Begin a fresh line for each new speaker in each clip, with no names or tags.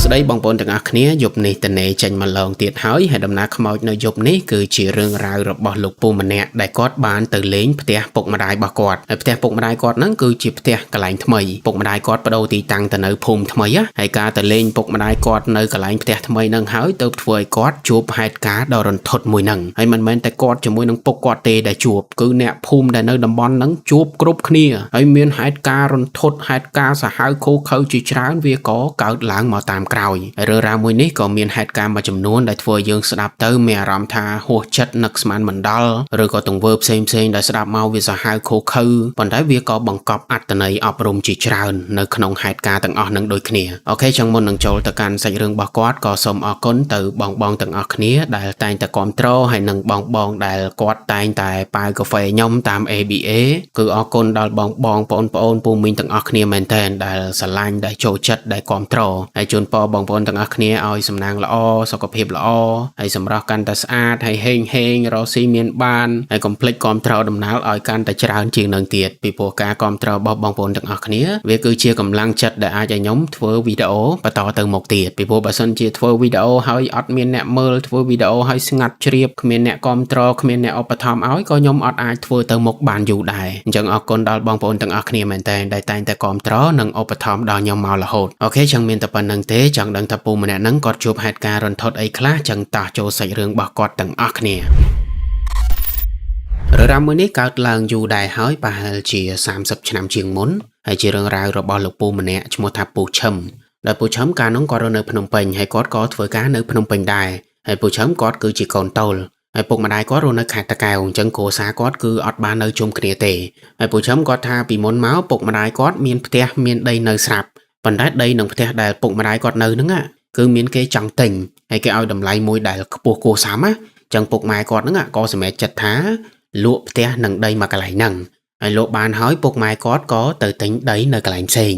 ស្តីបងប្អូនទាំងអស់គ្នាយប់នេះតនេចេញមកឡងទៀតហើយដំណើរខ្មោចនៅយប់នេះគឺជារឿងរ៉ាវរបស់លោកពូម្នាក់ដែលគាត់បានទៅលេងផ្ទះពុកម្ដាយរបស់គាត់ហើយផ្ទះពុកម្ដាយគាត់ហ្នឹងគឺជាផ្ទះកន្លែងថ្មីពុកម្ដាយគាត់បដូរទីតាំងទៅនៅភូមិថ្មីហើយការទៅលេងពុកម្ដាយគាត់នៅកន្លែងផ្ទះថ្មីហ្នឹងហើយទៅធ្វើឲ្យគាត់ជួបហេតុការណ៍ដ៏រន្ធត់មួយហ្នឹងហើយមិនមែនតែគាត់ជាមួយនឹងពុកគាត់ទេដែលជួបគឺអ្នកភូមិដែលនៅតំបន់ហ្នឹងជួបគ្រប់គ្នាហើយមានហេតុការណ៍រន្ធត់ហេតុការណ៍សាហាវឃោឃៅជាច្រើនវាក៏កើតឡើងមកតាមក្រោយរឿងរ៉ាវមួយនេះក៏មានហេតុការណ៍មួយចំនួនដែលធ្វើឲ្យយើងស្ដាប់ទៅមានអារម្មណ៍ថាហួសចិត្តនឹកស្មានមិនដល់ឬក៏ទង្វើផ្សេងៗដែលស្ដាប់មកវាសាហាវឃោឃៅប៉ុន្តែវាក៏បង្កប់អត្ថន័យអប់រំជាច្រើននៅក្នុងហេតុការណ៍ទាំងអស់នឹងដូចគ្នាអូខេចឹងមុននឹងចូលទៅកាន់សាច់រឿងរបស់គាត់ក៏សូមអរគុណទៅបងទាំងអស់គ្នាដែលតែងតែគាំទ្រហើយនឹងបងដែលគាត់តែងតែប៉ាវកាហ្វេខ្ញុំតាម ABA គឺអរគុណដល់បងប្អូនពូមីងទាំងអស់គ្នាមែនទែនដែលស្រឡាញ់ដែលចូលចិត្តដែលគាំទ្រហើយជូនពរបងប្អូនទាំងអស់គ្នាឲ្យសំណាងល្អសុខភាពល្អហើយសម្រស់កាន់តែស្អាតហើយហេងរកស៊ីមានបានហើយកុំភ្លេចគាំទ្រដំណើរឲ្យកាន់តែច្រើនជាងនឹងទៀតពីព្រោះការគាំទ្ររបស់បងប្អូនទាំងអស់គ្នាវាគឺជាកម្លាំងចិត្តដែលអាចឲ្យខ្ញុំធ្វើវីដេអូបន្តទៅមុខទៀតពីព្រោះបើសិនជាធ្វើវីដេអូហើយអត់មានអ្នកមើលធ្វើវីដេអូហើយស្ងាត់ជ្រាបគ្មានអ្នកគាំទ្រគ្មានអ្នកឧបត្ថម្ភឲ្យក៏ខ្ញុំអត់អាចធ្វើទៅមុខបានយូរដែរអញ្ចឹងអរគុណដល់បងប្អូនទាំងអស់គ្នាមែនតើដែលតែងតែគាំទ្រនិងឧបត្ថម្ភដល់ខ្ញុំមករហូតអូខេចឹងមានតែប៉ុណ្្នឹងទេចង់ដឹងថាពូម្នាក់ហ្នឹងគាត់ជួបហេតុការណ៍រន្ធត់អីខ្លះចឹងតោះចូលសាច់រឿងរបស់គាត់ទាំងអស់គ្នារឿងរ៉ាវមួយនេះកើតឡើងយូរដែរហើយប្រហែលជា30ឆ្នាំជាងមុនហើយជារឿងរ៉ាវរបស់លោកពូម្នាក់ឈ្មោះថាពូឈឹមដែលពូឈឹមកាលនោះគាត់រស់នៅភ្នំពេញហើយគាត់ក៏ធ្វើការនៅភ្នំពេញដែរហើយពូឈឹមគាត់គឺជាកូនតូលហើយពុកម្ដាយគាត់រស់នៅខេត្តតាកែវអញ្ចឹងគ្រួសារគាត់គឺអត់បាននៅជុំគ្នាទេហើយពូឈឹមគាត់ថាពីមុនមកពុកម្ដាយគាត់មានផ្ទះមានដីនៅស្រាប់ប៉ុន្តែដីនឹងផ្ទះដែលពុកម្ដាយគាត់នៅហ្នឹងគឺមានគេចង់ទិញហើយគេឲ្យតម្លៃមួយដែលខ្ពស់គួរសមណាអញ្ចឹងពុកម៉ែគាត់ហ្នឹងក៏សម្រេចចិត្តថាលក់ផ្ទះនិងដីមកកន្លែងហ្នឹងហើយលក់បានហើយពុកម៉ែគាត់ក៏ទៅទិញដីនៅកន្លែងផ្សេង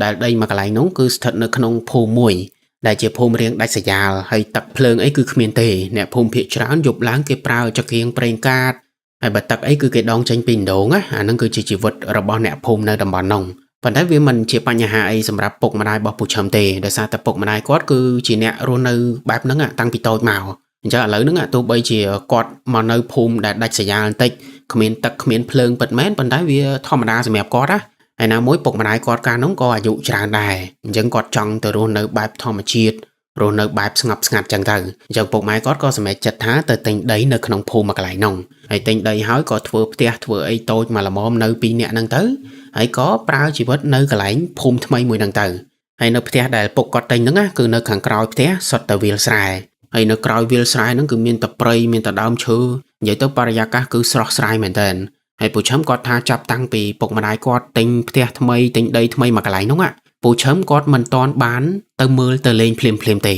ដែលដីមកកន្លែងនោះគឺស្ថិតនៅក្នុងភូមិមួយដែលជាភូមិរាងដាច់ស្រយាលហើយទឹកភ្លើងអីគឺគ្មានទេអ្នកភូមិភាគច្រើនយប់ឡើងគេប្រើចង្កៀងប្រេងកាតហើយបើទឹកអីគឺគេដងចេញពីដងអាហ្នឹងគឺជាជីវិតរបស់អ្នកភូមិនៅតំបន់នោះប៉ុន្តែវាមិនជាបញ្ហាអីសម្រាប់ពុកម្ដាយរបស់ពូឈឹមទេដោយសារតែពុកម្ដាយគាត់គឺជាអ្នករស់នៅបែបហ្នឹងតាំងពីតូចមកអញ្ចឹងឥឡូវហ្នឹងទោះបីជាគាត់មកនៅភូមិដែលដាច់ស្រយាលបន្តិចគ្មានទឹកគ្មានភ្លើងពិតមែនប៉ុន្តែវាធម្មតាសម្រាប់គាត់ណាហើយណាមួយពុកម្ដាយគាត់កាលនោះក៏អាយុច្រើនដែរអញ្ចឹងគាត់ចង់ទៅរស់នៅបែបធម្មជាតិរស់នៅបែបស្ងប់ស្ងាត់ចឹងទៅអញ្ចឹងពុកម៉ែគាត់ក៏សម្រេចចិត្តថាទៅទិញដីនៅក្នុងភូមិមួយកន្លែងនោះហើយទិញដីហើយក៏ធ្វើផ្ទះធ្វើអីតូចមកល្មមនៅ2នាក់ហ្នឹងទៅហើយក៏ប្រើជីវិតនៅកន្លែងភូមិថ្មីមួយហ្នឹងទៅហើយនៅផ្ទះដែលពុកគាត់ទិញហ្នឹងគឺនៅខាងក្រោយផ្ទះសុទ្ធតែវាលស្រែហើយនៅក្រោយវាលស្រែហ្នឹងគឺមានតែព្រៃមានតែដើមឈើនិយាយទៅបរិយាកាសគឺស្រស់ស្រាយមែនតើហើយពូឈឹមគាត់ថាចាប់តាំងពីពុកម្ដាយគាត់ទិញផ្ទះថ្មីទិញដីថ្មីមកកន្លែងនោះពូឈឹមគាត់មិនតាន់បានទៅមើលទៅលេងភ្លាមទេ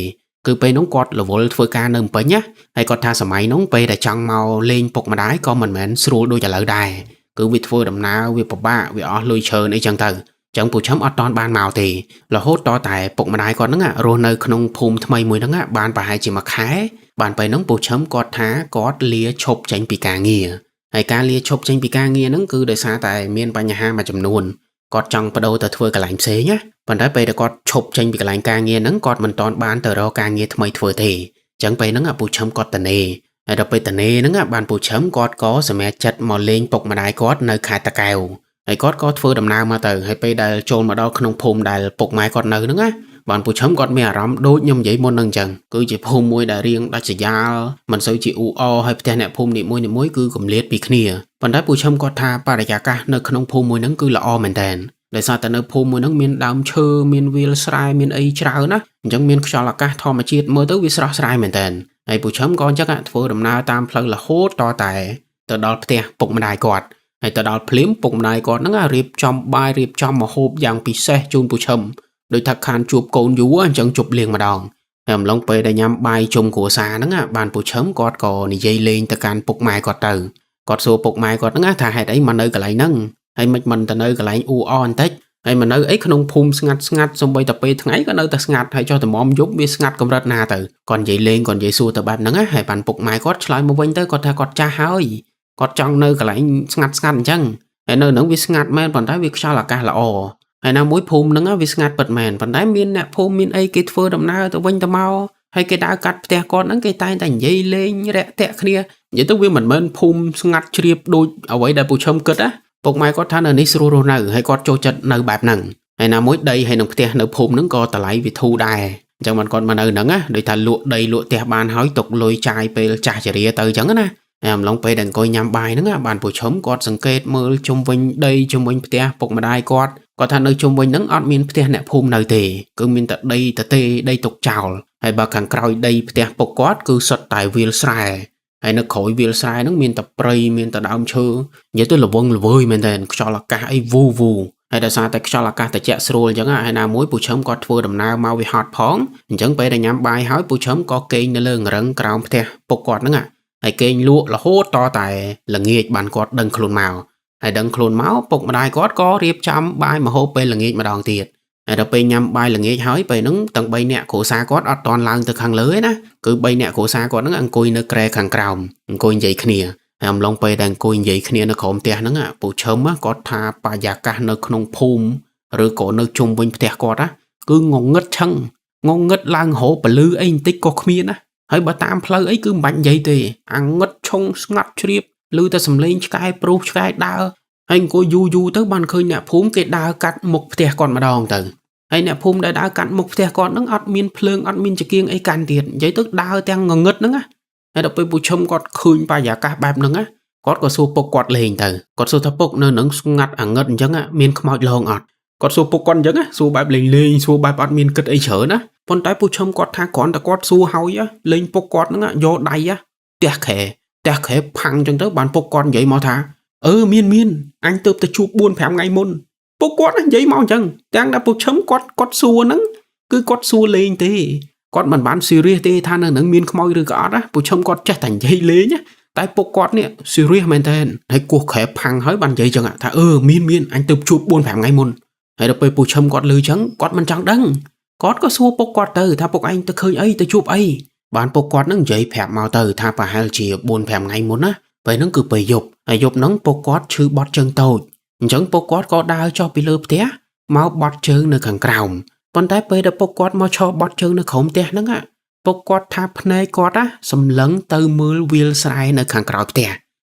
គឺពេលនោះគាត់រវល់ធ្វើការនៅភ្នំពេញណាហើយគាត់ថាសម័យនោះពេលដែលចង់មកលេងពុកម្ដាយក៏មិនមែនស្រួលដូចឥឡូវដែរគឺវាធ្វើដំណើរវាពិបាកវាអស់លុយច្រើនអីចឹងទៅចឹងពូឈឹមអត់តាន់បានមកទេរហូតតតែពុកម្ដាយគាត់ហ្នឹងរស់នៅក្នុងភូមិថ្មីមួយហ្នឹងបានប្រហែលជាមួយខែបានពេលហ្នឹងពូឈឹមគាត់ថាគាត់លាឈប់ចេញពីការងារហើយការលាឈប់ចេញពីការងារហ្នឹងគឺដោយសារតែមានបញ្ហាមួយចំនួនគាត់ចង់បដូរទៅធ្វើកន្លែងផ្សេងណាប៉ុន្តែពេលដែលគាត់ឈប់ចេញពីកន្លែងការងារហ្នឹងគាត់មិនទាន់បានទៅរកការងារថ្មីធ្វើទេអញ្ចឹងពេលហ្នឹងពូឈឹមគាត់តនេហើយដល់ពេលតនេហ្នឹងបានពូឈឹមគាត់ក៏សម្រេចចិត្តមកលេងពុកម្ដាយគាត់នៅខេត្តតាកែវហើយគាត់ក៏ធ្វើដំណើរមកទៅហើយពេលដែលចូលមកដល់ក្នុងភូមិដែលពុកម៉ែគាត់នៅហ្នឹងបានពូឈឹមគាត់មានអារម្មណ៍ដូចខ្ញុំនិយាយមុនហ្នឹងអញ្ចឹងគឺជាភូមិមួយដែលរៀងដាច់ស្រយាលមិនសូវជាអ៊ូអរហើយផ្ទះអ្នកភូមិនីមួយៗគឺកម្លាតពីគ្នាប៉ុន្តែពូឈឹមគាត់ថាបរិយាកាសនៅក្នុងភូមិមួយហ្នឹងគឺល្អមែនតើដោយសារតែនៅភូមិមួយហ្នឹងមានដើមឈើមានវាលស្រែមានអីច្រើនណាអញ្ចឹងមានខ្យល់អាកាសធម្មជាតិមើលទៅវាស្រស់ស្រាយមែនតើហើយពូឈឹមក៏អញ្ចឹងធ្វើដំណើរតាមផ្លូវរហូតតតែទៅដល់ផ្ទះពុកម្ដាយគាត់ហើយទៅដល់ភ្លាមពុកម្ដាយគាត់ហ្នឹងរៀបចំបាយរៀបចំម្ហូបយ៉ាងពិសេសជូនពូឈឹមដោយថាខានជួបកូនយូរអញ្ចឹងជប់លៀងម្ដងហើយអំឡុងពេលដែលញ៉ាំបាយជុំគ្រួសារហ្នឹងបានពូឈឹមគាត់ក៏និយាយលេងទៅកាន់ពុកម៉ែគាត់ទៅគាត់សួរពុកម៉ែគាត់ហ្នឹងថាហេតុអីមកនៅកន្លែងហ្នឹងហើយមិនទៅនៅកន្លែងអ៊ូអរបន្តិចហើយមកនៅអីក្នុងភូមិស្ងាត់សំបីតែពេលថ្ងៃក៏នៅតែស្ងាត់ហើយចុះតែមុំយប់វាស្ងាត់កម្រិតណាទៅគាត់និយាយលេងគាត់និយាយសួរទៅបែបហ្នឹងហើយបានពុកម៉ែគាត់ឆ្លើយមកវិញទៅគាត់ថាគាត់ចាស់ហើយគាត់ចង់នៅកន្លែងស្ងាត់អញ្ចឹងហើយនៅហ្នឹងវាស្ងាត់មែនប៉ុន្តែវាខ្យល់អាកាសល្អ ហើយណាមួយភូមិហ្នឹងវាស្ងាត់ពិតមែនប៉ុន្តែមានអ្នកភូមិមានអីគេធ្វើដំណើរទៅវិញទៅមកហើយគេដើរកាត់ផ្ទះគាត់ហ្នឹងគេតែងតែនិយាយលេងរាក់ទាក់គ្នានិយាយទៅវាមិនមែនភូមិស្ងាត់ជ្រាបដូចអ្វីដែលពូឈឹមគិតណាពុកម៉ែគាត់ថានៅនេះស្រួលរស់នៅហើយគាត់ចូលចិត្តនៅបែបហ្នឹងហើយណាមួយដីហើយនឹងផ្ទះនៅភូមិហ្នឹងក៏តម្លៃវាធូរដែរអញ្ចឹងមិនគាត់មកនៅហ្នឹងណាដូចថាលក់ដីលក់ផ្ទះបានហើយទុកលុយចាយពេលចាស់ជរាទៅអញ្ចឹងណាអំឡុងពេលដែលអង្គុយញ៉ាំបាយហ្នឹងបានពូឈឹមគាត់សង្កេតមើលជុំវិញដីជុំវិញផ្ទះពុកម្ដាយគាត់ថានៅជុំវិញហ្នឹងអត់មានផ្ទះអ្នកភូមិនៅទេគឺមានតែដីទទេដីទុកចោលហើយបើខាងក្រោយដីផ្ទះពុកគាត់គឺសុទ្ធតែវាលស្រែហើយនៅក្រោយវាលស្រែហ្នឹងមានតែព្រៃមានតែដើមឈើនិយាយទៅល្វឹងល្វើយមែនតើខ្យល់អាកាសអីវូវូហើយដោយសារតែខ្យល់អាកាសត្រជាក់ស្រួលអញ្ចឹងហើយណាមួយពូឈឹមគាត់ធ្វើដំណើរមកវាហត់ផងអញ្ចឹងពេលដែលញ៉ាំបាយហើយពូឈឹមក៏គេងនៅលើរឹងក្រោមផ្ទះពុកគាត់ហ្នឹងហើយគេងលក់រហូតតតែល្ងាចបានគាត់ដឹងខ្លួនមកហើយដឹងខ្លួនមកពុកម្ដាយគាត់ក៏រៀបចំបាយមកហូបពេលល្ងាចម្ដងទៀតហើយដល់ពេលញ៉ាំបាយល្ងាចហើយពេលហ្នឹងទាំង3នាក់គ្រួសារគាត់អត់តន់ឡើងទៅខាងលើទេណាគឺ3នាក់គ្រួសារគាត់ហ្នឹងអង្គុយនៅក្រែខាងក្រោមអង្គុយនិយាយគ្នាហើយអំឡុងពេលដែលអង្គុយនិយាយគ្នានៅក្រោមផ្ទះហ្នឹងពូឈឹមគាត់ថាបរិយាកាសនៅក្នុងភូមិឬក៏នៅជុំវិញផ្ទះគាត់គឺងងឹតឆឹងងងឹតឡើងរោពលឺអីបន្តិចក៏គ្មានណាហើយបើតាមផ្លូវអីគឺមិនបាច់និយាយទេអាងឹតឆុងស្ងាត់ជ្រាបឮតែសំឡេងឆ្កែព្រុសឆ្កែដើរហើយអង្គុយយូរទៅបានឃើញអ្នកភូមិគេដើរកាត់មុខផ្ទះគាត់ម្ដងទៅហើយអ្នកភូមិដែលដើរកាត់មុខផ្ទះគាត់ហ្នឹងអត់មានភ្លើងអត់មានចង្គៀងអីកាន់ទៀតនិយាយទៅដើរទាំងងងឹតហ្នឹងណាហើយដល់ពេលពូឈឹមគាត់ឃើញបរិយាកាសបែបហ្នឹងណាគាត់ក៏សួរពុកគាត់លេងទៅគាត់សួរថាពុកនៅនឹងស្ងាត់អាងឹតអញ្ចឹងមានខ្មោចលងអត់គាត់សួរពុកគាត់អញ្ចឹងសួរបែបលេងសួរបែបអត់មានគិតអីច្រើនណាប៉ុន្តែពូឈឹមគាត់ថាគ្រាន់តែគាត់សួរហើយលេងពុកគាត់ហ្នឹងយកដៃផ្ទះខែផាំងអញ្ចឹងទៅបានពុកគាត់និយាយមកថាមានអញទៅជួប 4-5 ថ្ងៃមុនពុកគាត់និយាយមកអញ្ចឹងទាំងដែលពូឈឹមគាត់សួរហ្នឹងគឺគាត់សួរលេងទេគាត់មិនបាន serious ទេថានៅនឹងមានខ្មោចឬក៏អត់ណាពូឈឹមគាត់ចេះតែនិយាយលេងតែពុកគាត់នេះ serious មែនតើហើយគោះខែផាំងហើយបាននិយាយអញ្ចឹងថាមានអញទៅជួប 4-5 ថ្ងៃមុនហើយដល់ពេលពូឈឹមគាត់លឺអញ្ចឹងគាត់មិនចង់ដឹងគាត់ក៏សួរពុកគាត់ទៅថាពុកឯងទៅឃើញអីទៅជួបអីបានពុកគាត់នឹងនិយាយប្រាប់មកទៅថាប្រហែលជា 4-5 ថ្ងៃមុនណាពេលហ្នឹងគឺពេលយប់ហើយយប់ហ្នឹងពុកគាត់ឈឺបត់ជើងតូចអញ្ចឹងពុកគាត់ក៏ដើរចុះពីលើផ្ទះមកបត់ជើងនៅខាងក្រោមប៉ុន្តែពេលដែលពុកគាត់មកឈរបត់ជើងនៅក្រោមផ្ទះហ្នឹងពុកគាត់ថាភ្នែកគាត់សម្លឹងទៅមើលវាលស្រែនៅខាងក្រោយផ្ទះ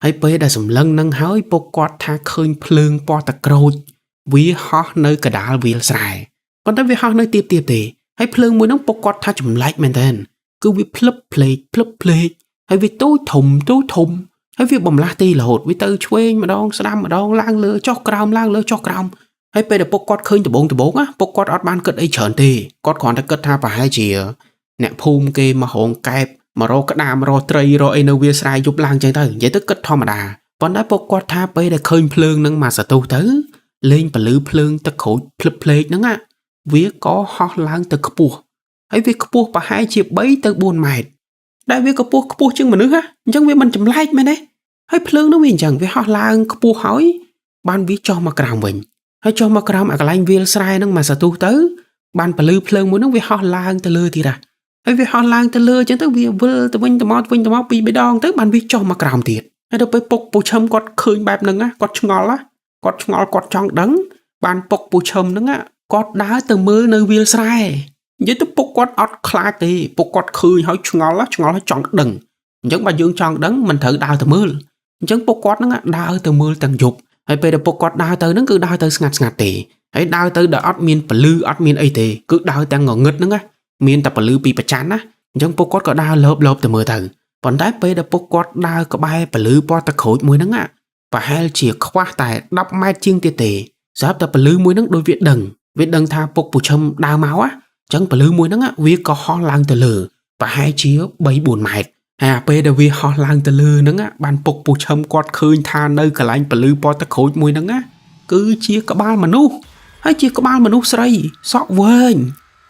ហើយពេលដែលសម្លឹងហ្នឹងហើយពុកគាត់ថាឃើញភ្លើងពណ៌ទឹកក្រូចវាហោះនៅកដាលវាលស្រែប៉ុន្តែវាហោះនៅទៀបទេហើយភ្លើងមួយហ្នឹងពុកគាត់ថាចម្លែកមែនតើគឺវាភ្លឹបភ្លេចហើយវាទូចធំហើយវាបំលាស់ទីរហូតវាទៅឆ្វេងម្ដងស្ដាំម្ដងឡើងលើចុះក្រោមហើយពេលដែលពុកគាត់ឃើញដំបងពុកគាត់អត់បានគិតអីច្រើនទេគាត់គ្រាន់តែគិតថាប្រហែលជាអ្នកភូមិគេមករោងកែបមករកក្តាមរកត្រីរកអីនៅវាលស្រែយប់ឡើងចឹងទៅនិយាយទៅគិតធម្មតាប៉ុន្តែពុកគាត់ថាពេលដែលឃើញភ្លើងហ្នឹងមកសតុះទៅលេងពលឺភ្លើងទឹកក្រូចភ្លឹបភ្លេចហ្នឹងវាក៏ហោះឡើងទៅខ្ពស់ហើយវាខ្ពស់ប្រហែលជា3 ទៅ 4 ម៉ែត្រដែលវាខ្ពស់ជាងមនុស្សអញ្ចឹងវាមិនចម្លែកមែនទេហើយភ្លើងនោះវាអញ្ចឹងវាហោះឡើងខ្ពស់ហើយបានវាចុះមកក្រោមវិញហើយចុះមកក្រោមអាកន្លែងវាលស្រែហ្នឹងមកសតុះទៅបានពលឺភ្លើងមួយហ្នឹងវាហោះឡើងទៅលើទៀតហើយវាហោះឡើងទៅលើអញ្ចឹងទៅវាវិលទៅវិញទៅមក2 3 ដងទៅបានវាចុះមកក្រោមទៀតហើយដល់ពេលពុកពូឈឹមគាត់ឃើញបែបហ្នឹងគាត់ឆ្ងល់គាត់ចង់ដឹងបានពុកពូឈឹមហ្នឹងគាត់ដើរទៅមើលនៅវាលស្រែនិយាយទៅពុកគាត់អត់ខ្លាចទេពុកគាត់ឃើញហើយឆ្ងល់ហើយចង់ដឹងអញ្ចឹងបើយើងចង់ដឹងមិនត្រូវដើរទៅមើលអញ្ចឹងពុកគាត់ហ្នឹងដើរទៅមើលទាំងយប់ហើយពេលដែលពុកគាត់ដើរទៅហ្នឹងគឺដើរទៅស្ងាត់ទេហើយដើរទៅដែលអត់មានពលឺអត់មានអីទេគឺដើរទាំងងងឹតហ្នឹងមានតែពលឺពីប្រច័នណាអញ្ចឹងពុកគាត់ក៏ដើរលបទៅមើលទៅប៉ុន្តែពេលដែលពុកគាត់ដើរក្បែរពលឺពណ៌ទឹកក្រូចមួយហ្នឹងប្រហែលជាខ្វះតែ10 ម៉ែត្រជាងទៀតទេស្រាប់តែពលឺមួយហ្នឹងដូចវាដឹងថាពុកពូឈឹមដើរមកអញ្ចឹងពលឺមួយហ្នឹងវាក៏ហោះឡើងទៅលើប្រហែលជា 3-4 ម៉ែត្រហើយពេលដែលវាហោះឡើងទៅលើហ្នឹងបានពុកពូឈឹមគាត់ឃើញថានៅកន្លែងពលឺពណ៌ទឹកក្រូចមួយហ្នឹងគឺជាក្បាលមនុស្សហើយជាក្បាលមនុស្សស្រីសក់វែង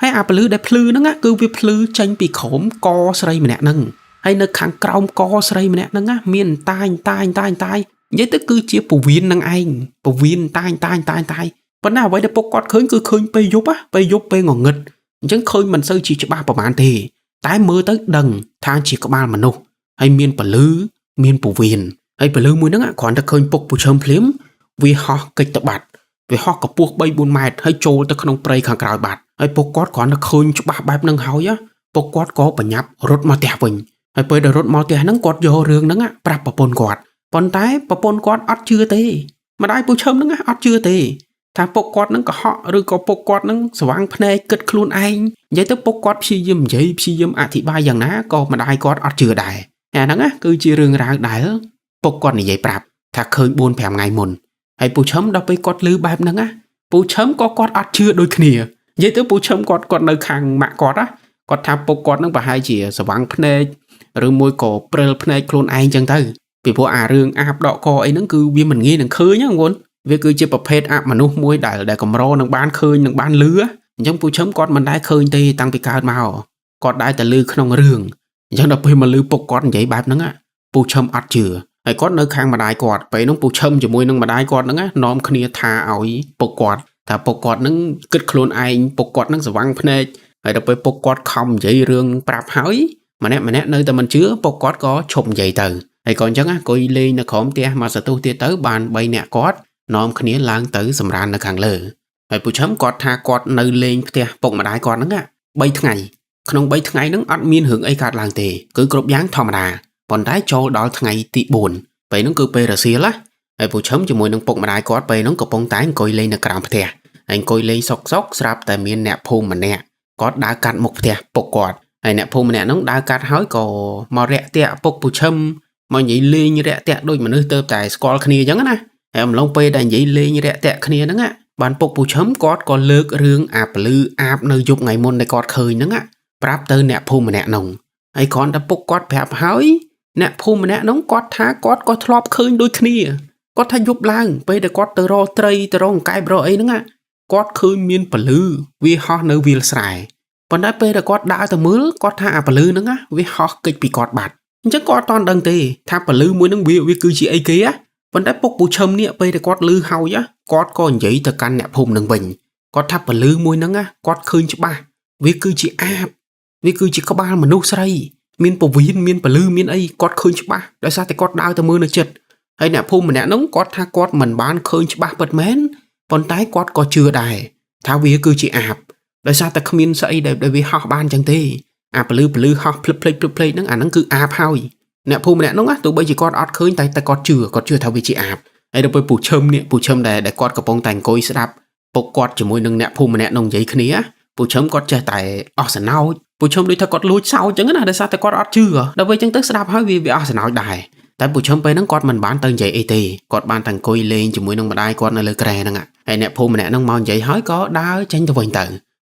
ហើយអាពលឺដែលភ្លឺហ្នឹងគឺវាភ្លឺចេញពីក្រោមកស្រីម្នាក់ហ្នឹងហើយនៅខាងក្រោមកស្រីម្នាក់ហ្នឹងមានតាញនិយាយទៅគឺជាពវៀននឹងឯងពវៀនតាញប៉ុន្តែអ្វីដែលពុកគាត់ឃើញគឺឃើញពេលយប់ពេលងងឹតអញ្ចឹងឃើញមិនសូវជាច្បាស់ប្រហែលទេតែមើលទៅដឹងថាជាក្បាលមនុស្សហើយមានពលឺមានពវៀនហើយពលឺមួយហ្នឹងគ្រាន់តែឃើញពុកពូឈឹមភ្លាមវាហោះកិច្ចទៅបាត់ វាហោះកម្ពស់3-4 ម៉ែត្រហើយចូលទៅក្នុងព្រៃខាងក្រោយបាត់ហើយពួកគាត់គ្រាន់តែឃើញច្បាស់បែបហ្នឹងហើយពួកគាត់ក៏បញ្ញាប់រត់មកផ្ទះវិញហើយពេលដែលរត់មកផ្ទះហ្នឹងគាត់យករឿងហ្នឹងប្រាប់ប្រពន្ធគាត់ប៉ុន្តែប្រពន្ធគាត់អត់ជឿទេម្ដាយពូឈឹមហ្នឹងអត់ជឿទេថាពុកគាត់ហ្នឹងកុហកឬក៏ពុកគាត់ហ្នឹងស្វាងភ្នែកគិតខ្លួនឯងនិយាយទៅពុកគាត់ព្យាយាមនិយាយព្យាយាមអធិប្បាយយ៉ាងណាក៏ម្ដាយគាត់អត់ជឿដែរអាហ្នឹងគឺជារឿងរ៉ាវដែលពុកគាត់និយាយប្រាប់ថាឃើញ 4-5 ថ្ងៃមុនហើយពូឈឹមដល់ពេលគាត់ឮបែបហ្នឹងពូឈឹមក៏គាត់អត់ជឿដូចគ្នានិយាយទៅពូឈឹមគាត់នៅខាងម៉ាក់គាត់គាត់ថាពុកគាត់ហ្នឹងប្រហែលជាស្វាងភ្នែកឬមួយក៏ព្រិលភ្នែកខ្លួនឯងចឹងទៅពីព្រោះអារឿងអាបដកកអីហ្នឹងគឺវាមិនងាយនឹងឃើញហ្នឹងបងវាគឺជាប្រភេទអមនុស្សមួយដែលកម្រនឹងបានឃើញនឹងបានលឺអញ្ចឹងពូឈឹមគាត់មិនដែលឃើញទេតាំងពីកើតមកគាត់ដែលតែលឺក្នុងរឿងអញ្ចឹងដល់ពេលមកលឺពុកគាត់និយាយបែបហ្នឹងពូឈឹមអត់ជឿហើយគាត់នៅខាងម្ដាយគាត់ពេលហ្នឹងពូឈឹមជាមួយនឹងម្ដាយគាត់ហ្នឹងនាំគ្នាថាឲ្យពុកគាត់ថាពុកគាត់ហ្នឹងគិតខ្លួនឯងពុកគាត់ហ្នឹងស្វាំងភ្នែកហើយដល់ពេលពុកគាត់ខំនិយាយរឿងប្រាប់ហើយម្នាក់នៅតែមិនជឿពុកគាត់ក៏ឈប់និយាយទៅហើយក៏អញ្ចឹងអង្គុយលេងនៅក្រោមផ្ទះមកសន្ទុះទៀតទៅបាន3នាក់គាត់នាំគ្នាឡើងទៅសម្រាននៅខាងលើហើយពូឈឹមគាត់ថាគាត់នៅលេងផ្ទះពុកម្ដាយគាត់ហ្នឹង3ថ្ងៃក្នុង3ថ្ងៃហ្នឹងអត់មានរឿងអីកើតឡើងទេគឺគ្រប់យ៉ាងធម្មតាប៉ុន្តែចូលដល់ថ្ងៃទី4ពេលហ្នឹងគឺពេលរសៀលហើយពូឈឹមជាមួយនឹងពុកម្ដាយគាត់ពេលហ្នឹងកំពុងតែអង្គុយលេងនៅក្រោមផ្ទះហើយអង្គុយលេងសុកស្រាប់តែមានអ្នកភូមិម្នាក់គាត់ដើរកាត់មុខផ្ទះពុកគាត់ហើយអ្នកភូមិម្នាក់ហ្នឹងដើរកាត់ហើយក៏មករាក់ទាក់ពុកពូឈឹមមកនិយាយលេងរាក់ទាក់ដូចមនុស្សទៅតែស្គាល់គ្នាអញ្ចឹងណាហើយអំឡុងពេលដែលនិយាយលេងរាក់ទាក់គ្នាហ្នឹងបានពុកពូឈឹមគាត់ក៏លើករឿងអាពលឺអាបនៅយប់ថ្ងៃមុនដែលគាត់ឃើញហ្នឹងប្រាប់ទៅអ្នកភូមិម្នាក់នោះហើយគ្រាន់តែពុកគាត់ប្រាប់ហើយអ្នកភូមិម្នាក់នោះគាត់ថាគាត់ក៏ធ្លាប់ឃើញដូចគ្នាគាត់ថាយប់ឡើងពេលដែលគាត់ទៅរកត្រីទៅរកអង្កែបរកអីហ្នឹងគាត់ឃើញមានពលឺវាហោះនៅវាលស្រែប៉ុន្តែពេលដែលគាត់ដើរទៅមើលគាត់ថាអាពលឺហ្នឹងវាហោះគេចពីគាត់បាត់អញ្ចឹងគាត់អត់ទាន់ដឹងទេថាពលឺមួយហ្នឹងវាគឺជាអីគេប៉ុន្តែពុកពូឈឹមនេះពេលដែលគាត់ឮហើយគាត់ក៏និយាយទៅកាន់អ្នកភូមិនឹងវិញគាត់ថាពលឺមួយហ្នឹងគាត់ឃើញច្បាស់វាគឺជាអាបវាគឺជាក្បាលមនុស្សស្រីមានពវៀនមានពលឺមានអីគាត់ឃើញច្បាស់ដោយសារតែគាត់ដើរទៅមើលនៅចិត្តហើយអ្នកភូមិម្នាក់ហ្នឹងគាត់ថាគាត់មិនបានឃើញច្បាស់ពិតមែនប៉ុន្តែគាត់ក៏ជឿដែរថាវាគឺជាអាបដោយសារតែគ្មានស្អីដែលវាហោះបានចឹងទេអាពលឺហោះភ្លឹបភ្លេចហ្នឹងអាហ្នឹងគឺអាបហើយអ្នកភូមិម្នាក់នោះទោះបីជាគាត់អត់ឃើញតែគាត់ជឿថាវាជាអាបហើយដល់ពេលពូឈឹមដែលគាត់កំពុងតែអង្គុយស្ដាប់ពុកគាត់ជាមួយនឹងអ្នកភូមិម្នាក់នោះនិយាយគ្នាពូឈឹមគាត់ចេះតែអស់សណោចពូឈឹមដូចថាគាត់លួចសោចចឹងណាដោយសារតែគាត់អត់ជឿដល់ពេលចឹងទៅស្ដាប់ហើយវាអស់សណោចដែរតែពូឈឹមពេលហ្នឹងគាត់មិនបានទៅនិយាយអីទេគាត់បានតែអង្គុយលេងជាមួយនឹងម្ដាយគាត់នៅលើគ្រែហ្នឹងហើយអ្នកភូមិម្នាក់នោះមកនិយាយហើយក៏ដើរចេញទៅវិញទៅ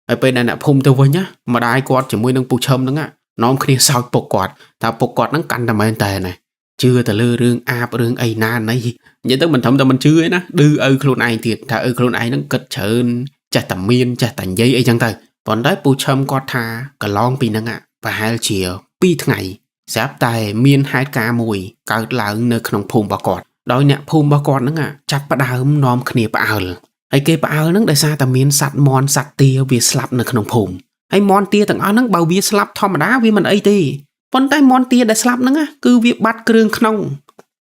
ហើយពេលដែលអ្នកភូមិទៅវិញម្ដាយគាត់ជាមួយនឹងពូឈឹមហ្នឹងនាំគ្នាសោចពុកគាត់ថាពុកគាត់ហ្នឹងកាន់តែមែនតើណាជឿទៅលើរឿងអាបរឿងអីណាណីនិយាយទៅមិនត្រឹមតែមិនជឿទេណាឌឺឪខ្លួនឯងទៀតថាឪខ្លួនឯងហ្នឹងគិតច្រើនចេះតែមានចេះតែនិយាយអីចឹងទៅប៉ុន្តែពូឈឹមគាត់ថាកន្លងពីហ្នឹងប្រហែលជា2ថ្ងៃស្រាប់តែមានហេតុការណ៍មួយកើតឡើងនៅក្នុងភូមិរបស់គាត់ដោយអ្នកភូមិរបស់គាត់ហ្នឹងចាប់ផ្ដើមនាំគ្នាផ្អើលហើយគេផ្អើលហ្នឹងដោយសារតែមានសត្វមន់សត្វទាវាស្លាប់នៅក្នុងភូមិហើយមន់ទាទាំងអស់ហ្នឹងបើវាស្លាប់ធម្មតាវាមិនអីទេប៉ុន្តែមន់ទាដែលស្លាប់ហ្នឹងគឺវាបាត់គ្រឿងក្នុង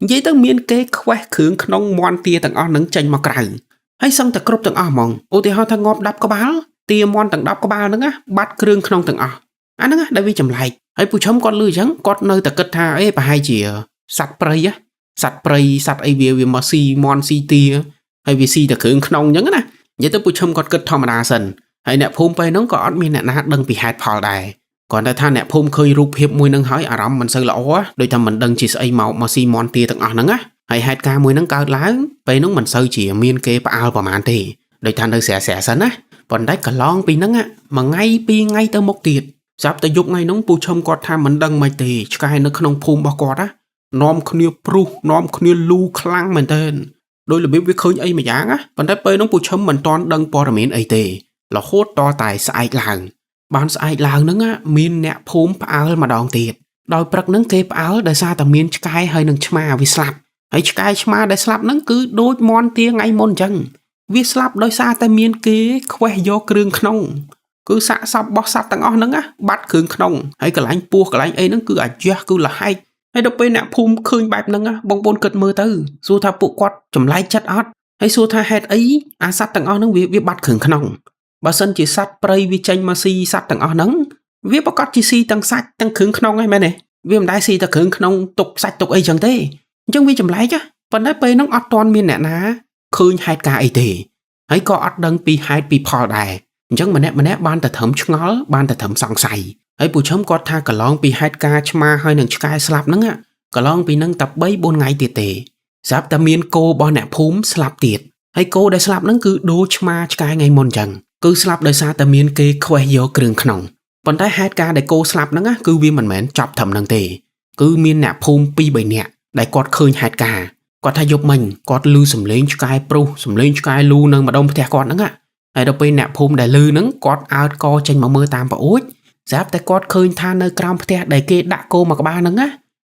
និយាយទៅមានគេខ្វេះគ្រឿងក្នុងមន់ទាទាំងអស់ហ្នឹងចេញមកក្រៅហើយសឹងតែគ្រប់ទាំងអស់ហ្មងឧទាហរណ៍ថាងាប់10ក្បាលទាមន់ទាំង10ក្បាលហ្នឹងបាត់គ្រឿងក្នុងទាំងអស់អាហ្នឹងដែលវាចម្លែកហើយពូឈឹមគាត់លឺអញ្ចឹងគាត់នៅតែគិតថាប្រហែលជាសត្វព្រៃសត្វអីវាមកស៊ីមន់ស៊ីទាហើយវាស៊ីតែគ្រឿងក្នុងអញ្ចឹងណានិយាយទៅពូឈឹមគាត់គិតធម្មតាសិនហើយអ្នកភូមិពេលហ្នឹងក៏អត់មានអ្នកណាដឹងពីហេតុផលដែរគាត់តែថាអ្នកភូមិឃើញរូបភាពមួយហ្នឹងហើយអារម្មណ៍មិនសូវល្អដូចថាមិនដឹងជាស្អីមកស៊ីមន់ទាទាំងអស់ហ្នឹងណាហើយហេតុការណ៍មួយហ្នឹងកើតឡើងពេលហ្នឹងមិនសូវជាមានគេផ្អើលប្រហែលទេដូចថានៅស្រាសិនណាប៉ុន្តែកន្លងពីហ្នឹងមួយថ្ងៃពីរថ្ងៃទៅមុខទៀតចាប់តែយប់ថ្ងៃហ្នឹងពូឈឹមគាត់ថាមិនដឹងមិនទេឆ្កែនៅក្នុងភូមិរបស់គាត់នាំគ្នាព្រុសនាំគ្នាលូខ្លាំងមែនទែនដោយរបៀបវាឃើញអីមួយយ៉ាងប៉ុន្តែពេលហ្នឹងពូឈឹមមិនទាន់ដឹងព័ត៌មានអីទេរហូតតតែស្អែកឡើងបានស្អែកឡើងហ្នឹងមានអ្នកភូមិផ្អើលម្ដងទៀតដោយព្រឹកហ្នឹងគេផ្អើលដោយសារតែមានឆ្កែហើយនឹងឆ្មាវាស្លាប់ហើយឆ្កែឆ្មាដែលស្លាប់ហ្នឹងគឺដូចមន់ទាថ្ងៃមុនអញ្ចឹងវាស្លាប់ដោយសារតែមានគេខ្វេះយកគ្រឿងក្នុងគឺសាកសពរបស់សត្វទាំងអស់ហ្នឹងបាត់គ្រឿងក្នុងហើយកន្លែងពោះកន្លែងអីហ្នឹងគឺអាយ៉ះគឺលហែកហើយដល់ពេលអ្នកភូមិឃើញបែបហ្នឹងបងប្អូនគិតមើលទៅសួរថាពួកគាត់ចម្លែកចិត្តអត់ ហើយសួរថាហេតុអីអាសត្វទាំងអស់ហ្នឹងវាបាត់គ្រឿងក្នុងបើសិនជាសត្វព្រៃវាចេញមកស៊ីសត្វទាំងអស់ហ្នឹងវាប្រកាសជាស៊ីទាំងសាច់ទាំងគ្រឿងក្នុងហ្នឹងមែនទេវាមិនដែលស៊ីតែគ្រឿងក្នុងទុកសាច់ទុកអីចឹងទេអញ្ចឹងវាចម្លែកប៉ុន្តែពេលហ្នឹងអត់ទាន់មានអ្នកណាឃើញហេតុការអីទេហើយក៏អត់ដឹងពីហេតុពីផលដែរអញ្ចឹងម្នាក់បានតែត្រឹមឆ្ងល់បានតែត្រឹមសង្ស័យហើយពូឈឹមគាត់ថាកន្លងពីហេតុការឆ្មាហើយនឹងឆ្កែស្លាប់ហ្នឹងកន្លងពីហ្នឹងតែ3 4ថ្ងៃទៀតទេស្រាប់តែមានគោរបស់អ្នកភូមិស្លាប់ទៀតហើយគោដែលស្លាប់ហ្នឹងគឺដូរឆ្មាឆ្កែថ្ងៃមុនអញ្ចឹងគឺស្លាប់ដោយសារតែមានគេខ្វេះយកគ្រឿងក្នុងប៉ុន្តែហេតុការដែលគោស្លាប់ហ្នឹងគឺវាមិនមែនចប់ត្រឹមហ្នឹងទេគឺមានអ្នកភូមិ2 3នាក់ដែលគាត់ឃើញហេតុការគាត់ថាយប់មិញគាត់ឮសំឡេងឆ្កែព្រុសសំឡេងឆ្កែលូនៅម្ដុំផ្ទះគាត់ហ្នឹងហើយដល់ពេលអ្នកភូមិដែលឮហ្នឹងគាត់អើតកចេញមកមើលតាមប្អួចស្រាប់តែគាត់ឃើញថានៅក្រោមផ្ទះដែលគេដាក់គោមួយក្បាលហ្នឹ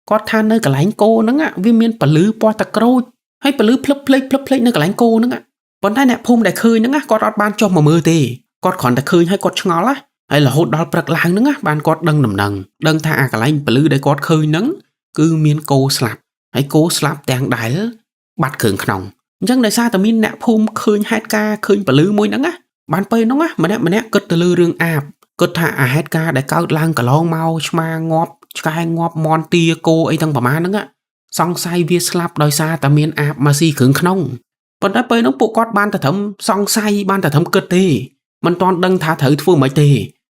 ងគាត់ថានៅកន្លែងគោហ្នឹងវាមានពលឺពណ៌ទឹកក្រូចហើយពលឺភ្លឹបភ្លេចនៅកន្លែងគោហ្នឹងប៉ុន្តែអ្នកភូមិដែលឃើញហ្នឹងគាត់អត់បានចុះមកមើលទេគាត់គ្រាន់តែឃើញហើយគាត់ឆ្ងល់ហើយរហូតដល់ព្រឹកឡើងហ្នឹងបានគាត់ដឹងថាអាកន្លែងពលឺដែលគាត់ឃើញហ្នឹងគឺមានគោស្លាប់ហើយគោស្លាប់ទាំងដែលបាត់គ្រឿងក្នុងអញ្ចឹងដោយសារតែមានអ្នកភូមិឃើញហេតុការឃើញពលឺមួយហ្នឹងបានពេលហ្នឹងម្នាក់គិតទៅលើរឿងអាបគិតថាអាហេតុការដែលកើតឡើងកន្លងមកឆ្មាងាប់ឆ្កែងាប់មន់ទាគោអីទាំងប្រមាណហ្នឹងសង្ស័យវាស្លាប់ដោយសារតែមានអាបមកស៊ីគ្រឿងក្នុងប៉ុន្តែពេលហ្នឹងពួកគាត់បានតែត្រឹមសង្ស័យបានតែត្រឹមគិតទេមិនទាន់ដឹងថាត្រូវធ្វើម៉េចទ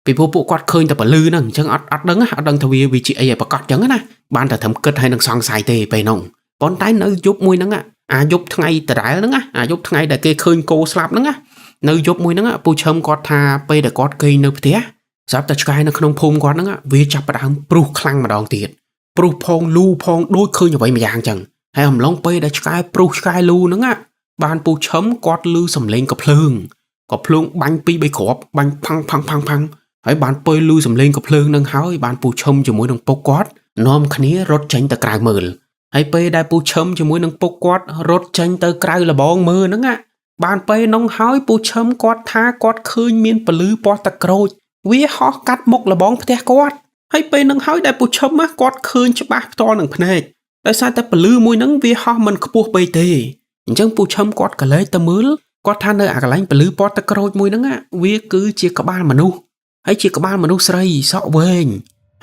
េពីព្រោះពួកគាត់ឃើញតែពលឺហ្នឹងអញ្ចឹងអត់ដឹងថាវាជាអីឲ្យប្រកាសអញ្ចឹងណាបានតែត្រឹមគិតហើយនឹងសង្ស័យទេពេលហ្នឹងប៉ុន្តែនៅយប់មួយហ្នឹងអាយប់ថ្ងៃដដែលហ្នឹងអាយប់ថ្ងៃដែលគេឃើញគោស្លាប់ហ្នឹងនៅយប់មួយហ្នឹងពូឈឹមគាត់ថាពេលដែលគាត់គេងនៅផ្ទះស្រាប់តែឆ្កែនៅក្នុងភូមិគាត់ហ្នឹងវាចាប់ផ្ដើមព្រុសខ្លាំងម្ដងទៀតព្រុសផងលូផងដូចឃើញអ្វីម្យ៉ាងអញ្ចឹងហើយអំឡុងពេលដែលឆ្កែព្រុសឆ្កែលូហ្នឹងបានពូឈឹមគាត់ឮសំឡេងកភ្លើងបាញ់2 3គ្រាប់បាញ់ផាំងហើយបានពេលឮសំឡេងកភ្លើងហ្នឹងហើយបានពូឈឹមជាមួយនឹងពុកគាត់នាំគ្នារត់ចេញទៅក្រៅមើលហើយពេលដែលពូឈឹមជាមួយនឹងពុកគាត់រត់ចេញទៅក្រៅលបងមើលហ្នឹងបានពេលហ្នឹងហើយពូឈឹមគាត់ថាគាត់ឃើញមានពលឺពណ៌ទឹកក្រូចវាហោះកាត់មុខលបងផ្ទះគាត់ហើយពេលហ្នឹងហើយដែលពូឈឹមគាត់ឃើញច្បាស់ផ្ទាល់នឹងភ្នែកដោយសារតែពលឺមួយហ្នឹងវាហោះមិនខ្ពស់ពេកទេអញ្ចឹងពូឈឹមគាត់ក៏លេចទៅមើលគាត់ថានៅអាកន្លែងពលឺពណ៌ទឹកក្រូចមួយហ្នឹងវាគឺជាក្បាលមនុស្សហើយជាក្បាលមនុស្សស្រីសក់វែង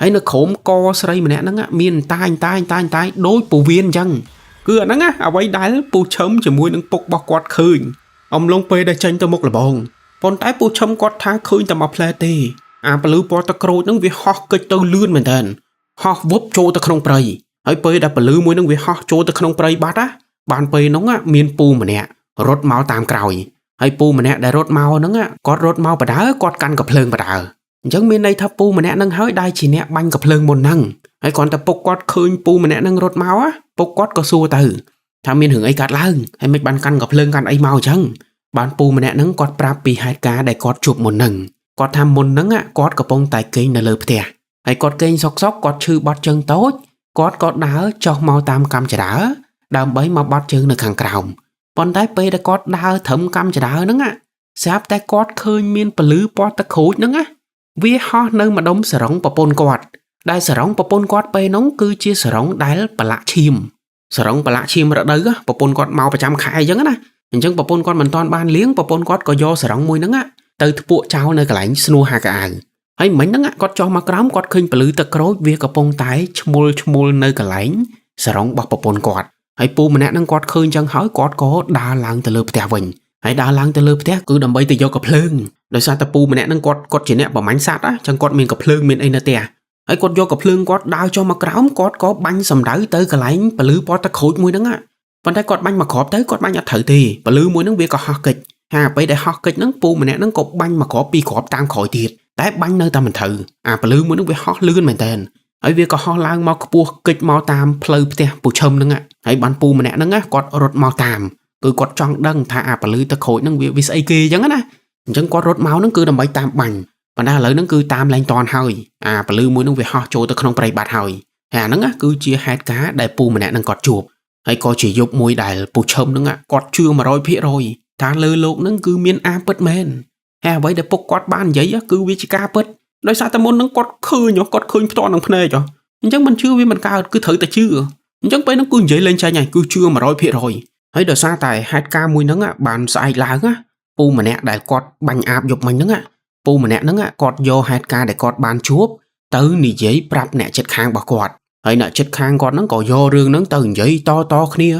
ហើយនៅក្រោមកស្រីម្នាក់ហ្នឹងមានតាញដូចពវៀនអញ្ចឹងគឺអាហ្នឹងអ្វីដែលពូឈឹមជាមួយនឹងពុករបស់គាត់ឃើញអំឡុងពេលដែលចេញទៅមុខលបងប៉ុន្តែពូឈឹមគាត់ថាឃើញតែមួយផ្លែទេអាពលឺពណ៌ទឹកក្រូចហ្នឹងវាហោះកិច្ចទៅលឿនមែនតើហោះវឹបចូលទៅក្នុងព្រៃហើយពេលដែលពលឺមួយហ្នឹងវាហោះចូលទៅក្នុងព្រៃបាត់បានពេលហ្នឹងមានពូម្នាក់រត់មកតាមក្រោយហើយពូម្នាក់ដែលរត់មកហ្នឹងគាត់រត់មកបដើគាត់កាន់កាភ្លើងបដើអញ្ចឹងមានន័យថាពូម្នាក់ហ្នឹងហើយដែលជាអ្នកបាញ់កាភ្លើងមុនហ្នឹងហើយគ្រាន់តែពុកគាត់ឃើញពូម្នាក់ហ្នឹងរត់មកពុកគាត់ក៏សួរទៅថាមានរឿងអីកើតឡើងហើយមិនបានកាន់កាភ្លើងកាន់អីមកអញ្ចឹងបានពូម្នាក់ហ្នឹងគាត់ប្រាប់ពីហេតុការណ៍ដែលគាត់ជួបមុនហ្នឹងគាត់ថាមុនហ្នឹងគាត់កំពុងតែគេងនៅលើផ្ទះហើយគាត់គេងសុកគាត់ឈឺបត់ជើងតូចគាត់ក៏ដើរចុះមកតាមកាំចរាដើម្បីមកបត់ជើងនៅខាងក្រោមប៉ុន្តែពេលដែលគាត់ដើរត្រឹមកាំចរាហ្នឹងស្រាប់តែគាត់ឃើញមានពលឺពណ៌ទឹកក្រូចហ្នឹងវាហោះនៅម្ដុំសរងប្រពន្ធគាត់ដែលសរងប្រពន្ធគាត់ពេលហ្នឹងគឺជាសរងដែលប្រឡាក់ឈាមសរងប្រឡាក់ឈាមរដូវប្រពន្ធគាត់មកប្រចាំខែអញ្ចឹងណាអញ្ចឹងប្រពន្ធគាត់មិនទាន់បានលាងប្រពន្ធគាត់ក៏យកសរងមួយហ្នឹងទៅធ្ពក់ចោលនៅកន្លែងស្នួរហាកអាវហើយមិញហ្នឹងគាត់ចុះមកក្រោមគាត់ឃើញពលឺទឹកក្រូចវាកំពុងតែឈ្មុលនៅកន្លែងសរងរបស់ប្រពន្ធគាត់ហើយពូម្នាក់ហ្នឹងគាត់ឃើញចឹងហើយគាត់ក៏ដើរឡើងទៅលើផ្ទះវិញហើយដើរឡើងទៅលើផ្ទះគឺដើម្បីទៅយកកាភ្លើងដោយសារតែពូម្នាក់ហ្នឹងគាត់ជាអ្នកប្រមាញ់សត្វចឹងគាត់មានកាភ្លើងមានអីនៅផ្ទះហើយគាត់យកកាភ្លើងគាត់ដើរចុះមកក្រោមគាត់ក៏បាញ់សម្ដៅទៅកន្លែងពលឺពណ៌ទឹកក្រូចមួយហ្នឹងប៉ុន្តែគាត់បាញ់មកគ្រាប់ទៅគាត់បាញ់អត់ត្រូវទេពលឺមួយហ្នឹងវាក៏ហោះកិច្ចហើយពេលដែលហោះកិច្ចហ្នឹងពូម្នាក់ហ្នឹងក៏បាញ់មកគ្រាប់2គ្រាប់តាមក្រោយទៀតតែបាញ់នៅតែមិនត្រូវអាពលឺមួយហ្នឹងវាហោះលឿនមែនតើហើយវាក៏ហោះឡើងមកខ្ពស់កិច្ចមកតាមផ្លូវផ្ទះពូឈឹមហ្នឹងហើយបានពូម្នាក់ហ្នឹងគាត់រត់មកតាមគឺគាត់ចង់ដឹងថាអាពលឺទឹកក្រូចហ្នឹងវាស្អីគេអញ្ចឹងណាអញ្ចឹងគាត់រត់មកហ្នឹងគឺដើម្បីតាមបាញ់ប៉ុន្តែឥឡូវហ្នឹងគឺតាមលែងតន់ហើយអាពលឺមួយហ្នឹងវាហោះចូលទៅក្នុងព្រៃបាត់ហើយហើយអាហ្នឹងគឺជាហេតុការណ៍ដែលពូម្នាក់ហ្នឹងគាត់ជួបហើយក៏ជាយប់មួយដែលពូឈឹមហ្នឹងគាត់ជឿ 100% ថាលើលោកហ្នឹងគឺមានអាពិតមែនហើយអ្វីដែលពុកគាត់បាននិយាយគឺវាជាការពិតដោយសារតែមុនហ្នឹងគាត់ឃើញផ្ទាល់នឹងភ្នែកអញ្ចឹងមិនជឿវាមិនកើតគឺត្រូវតែជឿអញ្ចឹងពេលហ្នឹងគឺនិយាយលេងចាញ់ហើយគឺជឿ 100% ហើ ហើយដោយសារតែហេតុការណ៍មួយហ្នឹងបានស្អែកឡើងពូម្នាក់ដែលគាត់បាញ់អាបយប់មិញហ្នឹងពូម្នាក់ហ្នឹងគាត់យកហេតុការណ៍ដែលគាត់បានជួបទៅនិយាយប្រាប់អ្នកចិត្តខាងរបស់គាត់ហើយអ្នកចិត្តខាងគាត់ហ្នឹងក៏យករឿងហ្នឹងទៅនិយាយតគ្នា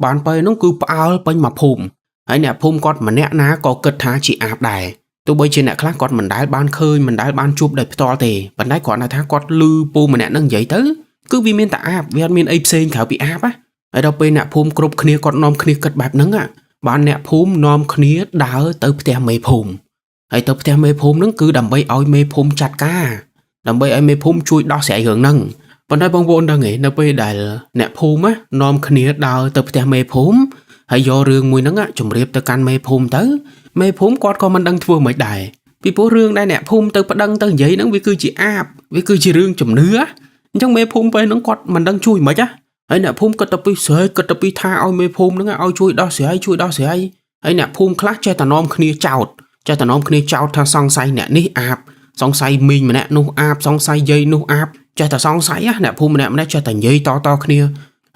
បានពេលហ្នឹងគឺផ្អើលពេញមកភូមិហើយអ្នកភូមិគាត់ម្នាក់ណាក៏គិតថាជាអាបដែរទោះបីជាអ្នកខ្លះគាត់មិនដែលបានឃើញមិនដែលបានជួបដោយផ្ទាល់ទេប៉ុន្តែគាត់ថាគាត់ឮពូម្នាក់ហ្នឹងនិយាយទៅគឺវាមានតែអាបវាអត់មានអីផ្សេងក្រៅពីអាបហើយដល់ពេលអ្នកភូមិគ្រប់គ្នាគាត់នាំគ្នាគិតបែបហ្នឹងបានអ្នកភូមិនាំគ្នាដើរទៅផ្ទះមេភូមិហើយទៅផ្ទះមេភូមិហ្នឹងគឺដើម្បីឲ្យមេភូមិចាត់ការដើម្បីឲ្យមេភូមិជួយដោះស្រាយរឿងហ្នឹងប៉ុន្តែបងប្អូនដឹងទេនៅពេលដែលអ្នកភូមិនាំគ្នាដើរទៅផ្ទះមេភូមិហើយយករឿងមួយហ្នឹងជម្រាបទៅកាន់មេភូមិទៅមេភូមិគាត់ក៏មិនដឹងធ្វើមិនដែរពីព្រោះរឿងដែលអ្នកភូមិទៅប្តឹងទៅនិយាយហ្នឹងវាគឺជាអាបវាគឺជារឿងជំនឿអញ្ចឹងមេភូមិពេលហ្នឹងគាត់មិនដឹងជួយមិនហើយអ្នកភូមិគាត់ទៅពីស្រែកគាត់ទៅពីថាឲ្យមេភូមិហ្នឹងឲ្យជួយដោះស្រាយហើយអ្នកភូមិខ្លះចេះតែនាំគ្នាចោទថាសង្ស័យអ្នកនេះអាបសង្ស័យមីងម្នាក់នោះអាបសង្ស័យយាយនោះអាបចេះតែសង្ស័យអ្នកភូមិម្នាក់ចេះតែនិយាយតគ្នា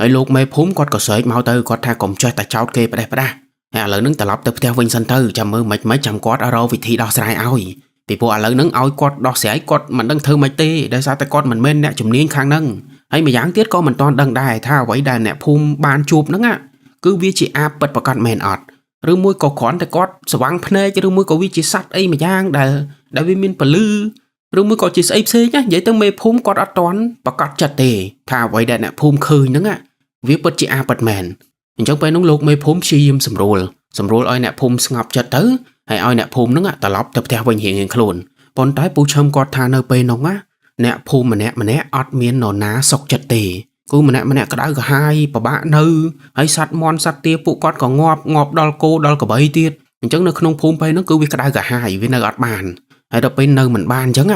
ហើយលោកមេភូមិគាត់ក៏ស្រែកមកទៅគាត់ថាកុំចេះតែចោទគេផ្ដេសផ្ដាសហើយឥឡូវហ្នឹងត្រឡប់ទៅផ្ទះវិញសិនទៅចាំមើលមិនចាំគាត់រកវិធីដោះស្រាយឲ្យពីព្រោះឥឡូវហ្នឹងឲ្យគាត់ដោះស្រាយគាត់មិនដឹងធ្វើម៉េចទេដោយសារតែគាត់មិនមែនអ្នកជំនាញខាងហ្នឹងហើយម្យ៉ាងទៀតក៏មិនទាន់ដឹងដែរថាអ្វីដែលអ្នកភូមិបានជួបហ្នឹងគឺវាជាអាបពិតប្រាកដមែនអត់ឬមួយក៏គ្រាន់តែគាត់ស្វាំងភ្នែកឬមួយក៏វាជាសត្វអីម្យ៉ាងដែលវាមានពលឺឬមួយក៏ជាស្អីផ្សេងនិយាយទៅមេភូមិគាត់អត់ទាន់ប្រកាសចិត្តទេថាអ្វីដែលអ្នកភូមិឃើញហ្នឹងវាពិតជាអាបពិតមែនអញ្ចឹងពេលនោះលោកមេភូមិព្យាយាមសម្រួលឲ្យអ្នកភូមិស្ងប់ចិត្តទៅហើយឲ្យអ្នកភូមិហ្នឹងត្រឡប់ទៅផ្ទះវិញរៀងៗខ្លួនប៉ុន្តែពូឈឹមគាត់ថានៅពេលនោះអ្នកភូមិម្នាក់អត់មាននរណាសុខចិត្តទេគឺម្នាក់ក្តៅក្រហាយពិបាកនៅហើយសត្វមន់សត្វទាពួកគាត់ក៏ងាប់ដល់គោដល់ក្របីទៀតអញ្ចឹងនៅក្នុងភូមិពេលហ្នឹងគឺវាក្តៅក្រហាយវានៅអត់បានហើយដល់ពេលនៅមិនបានអញ្ចឹង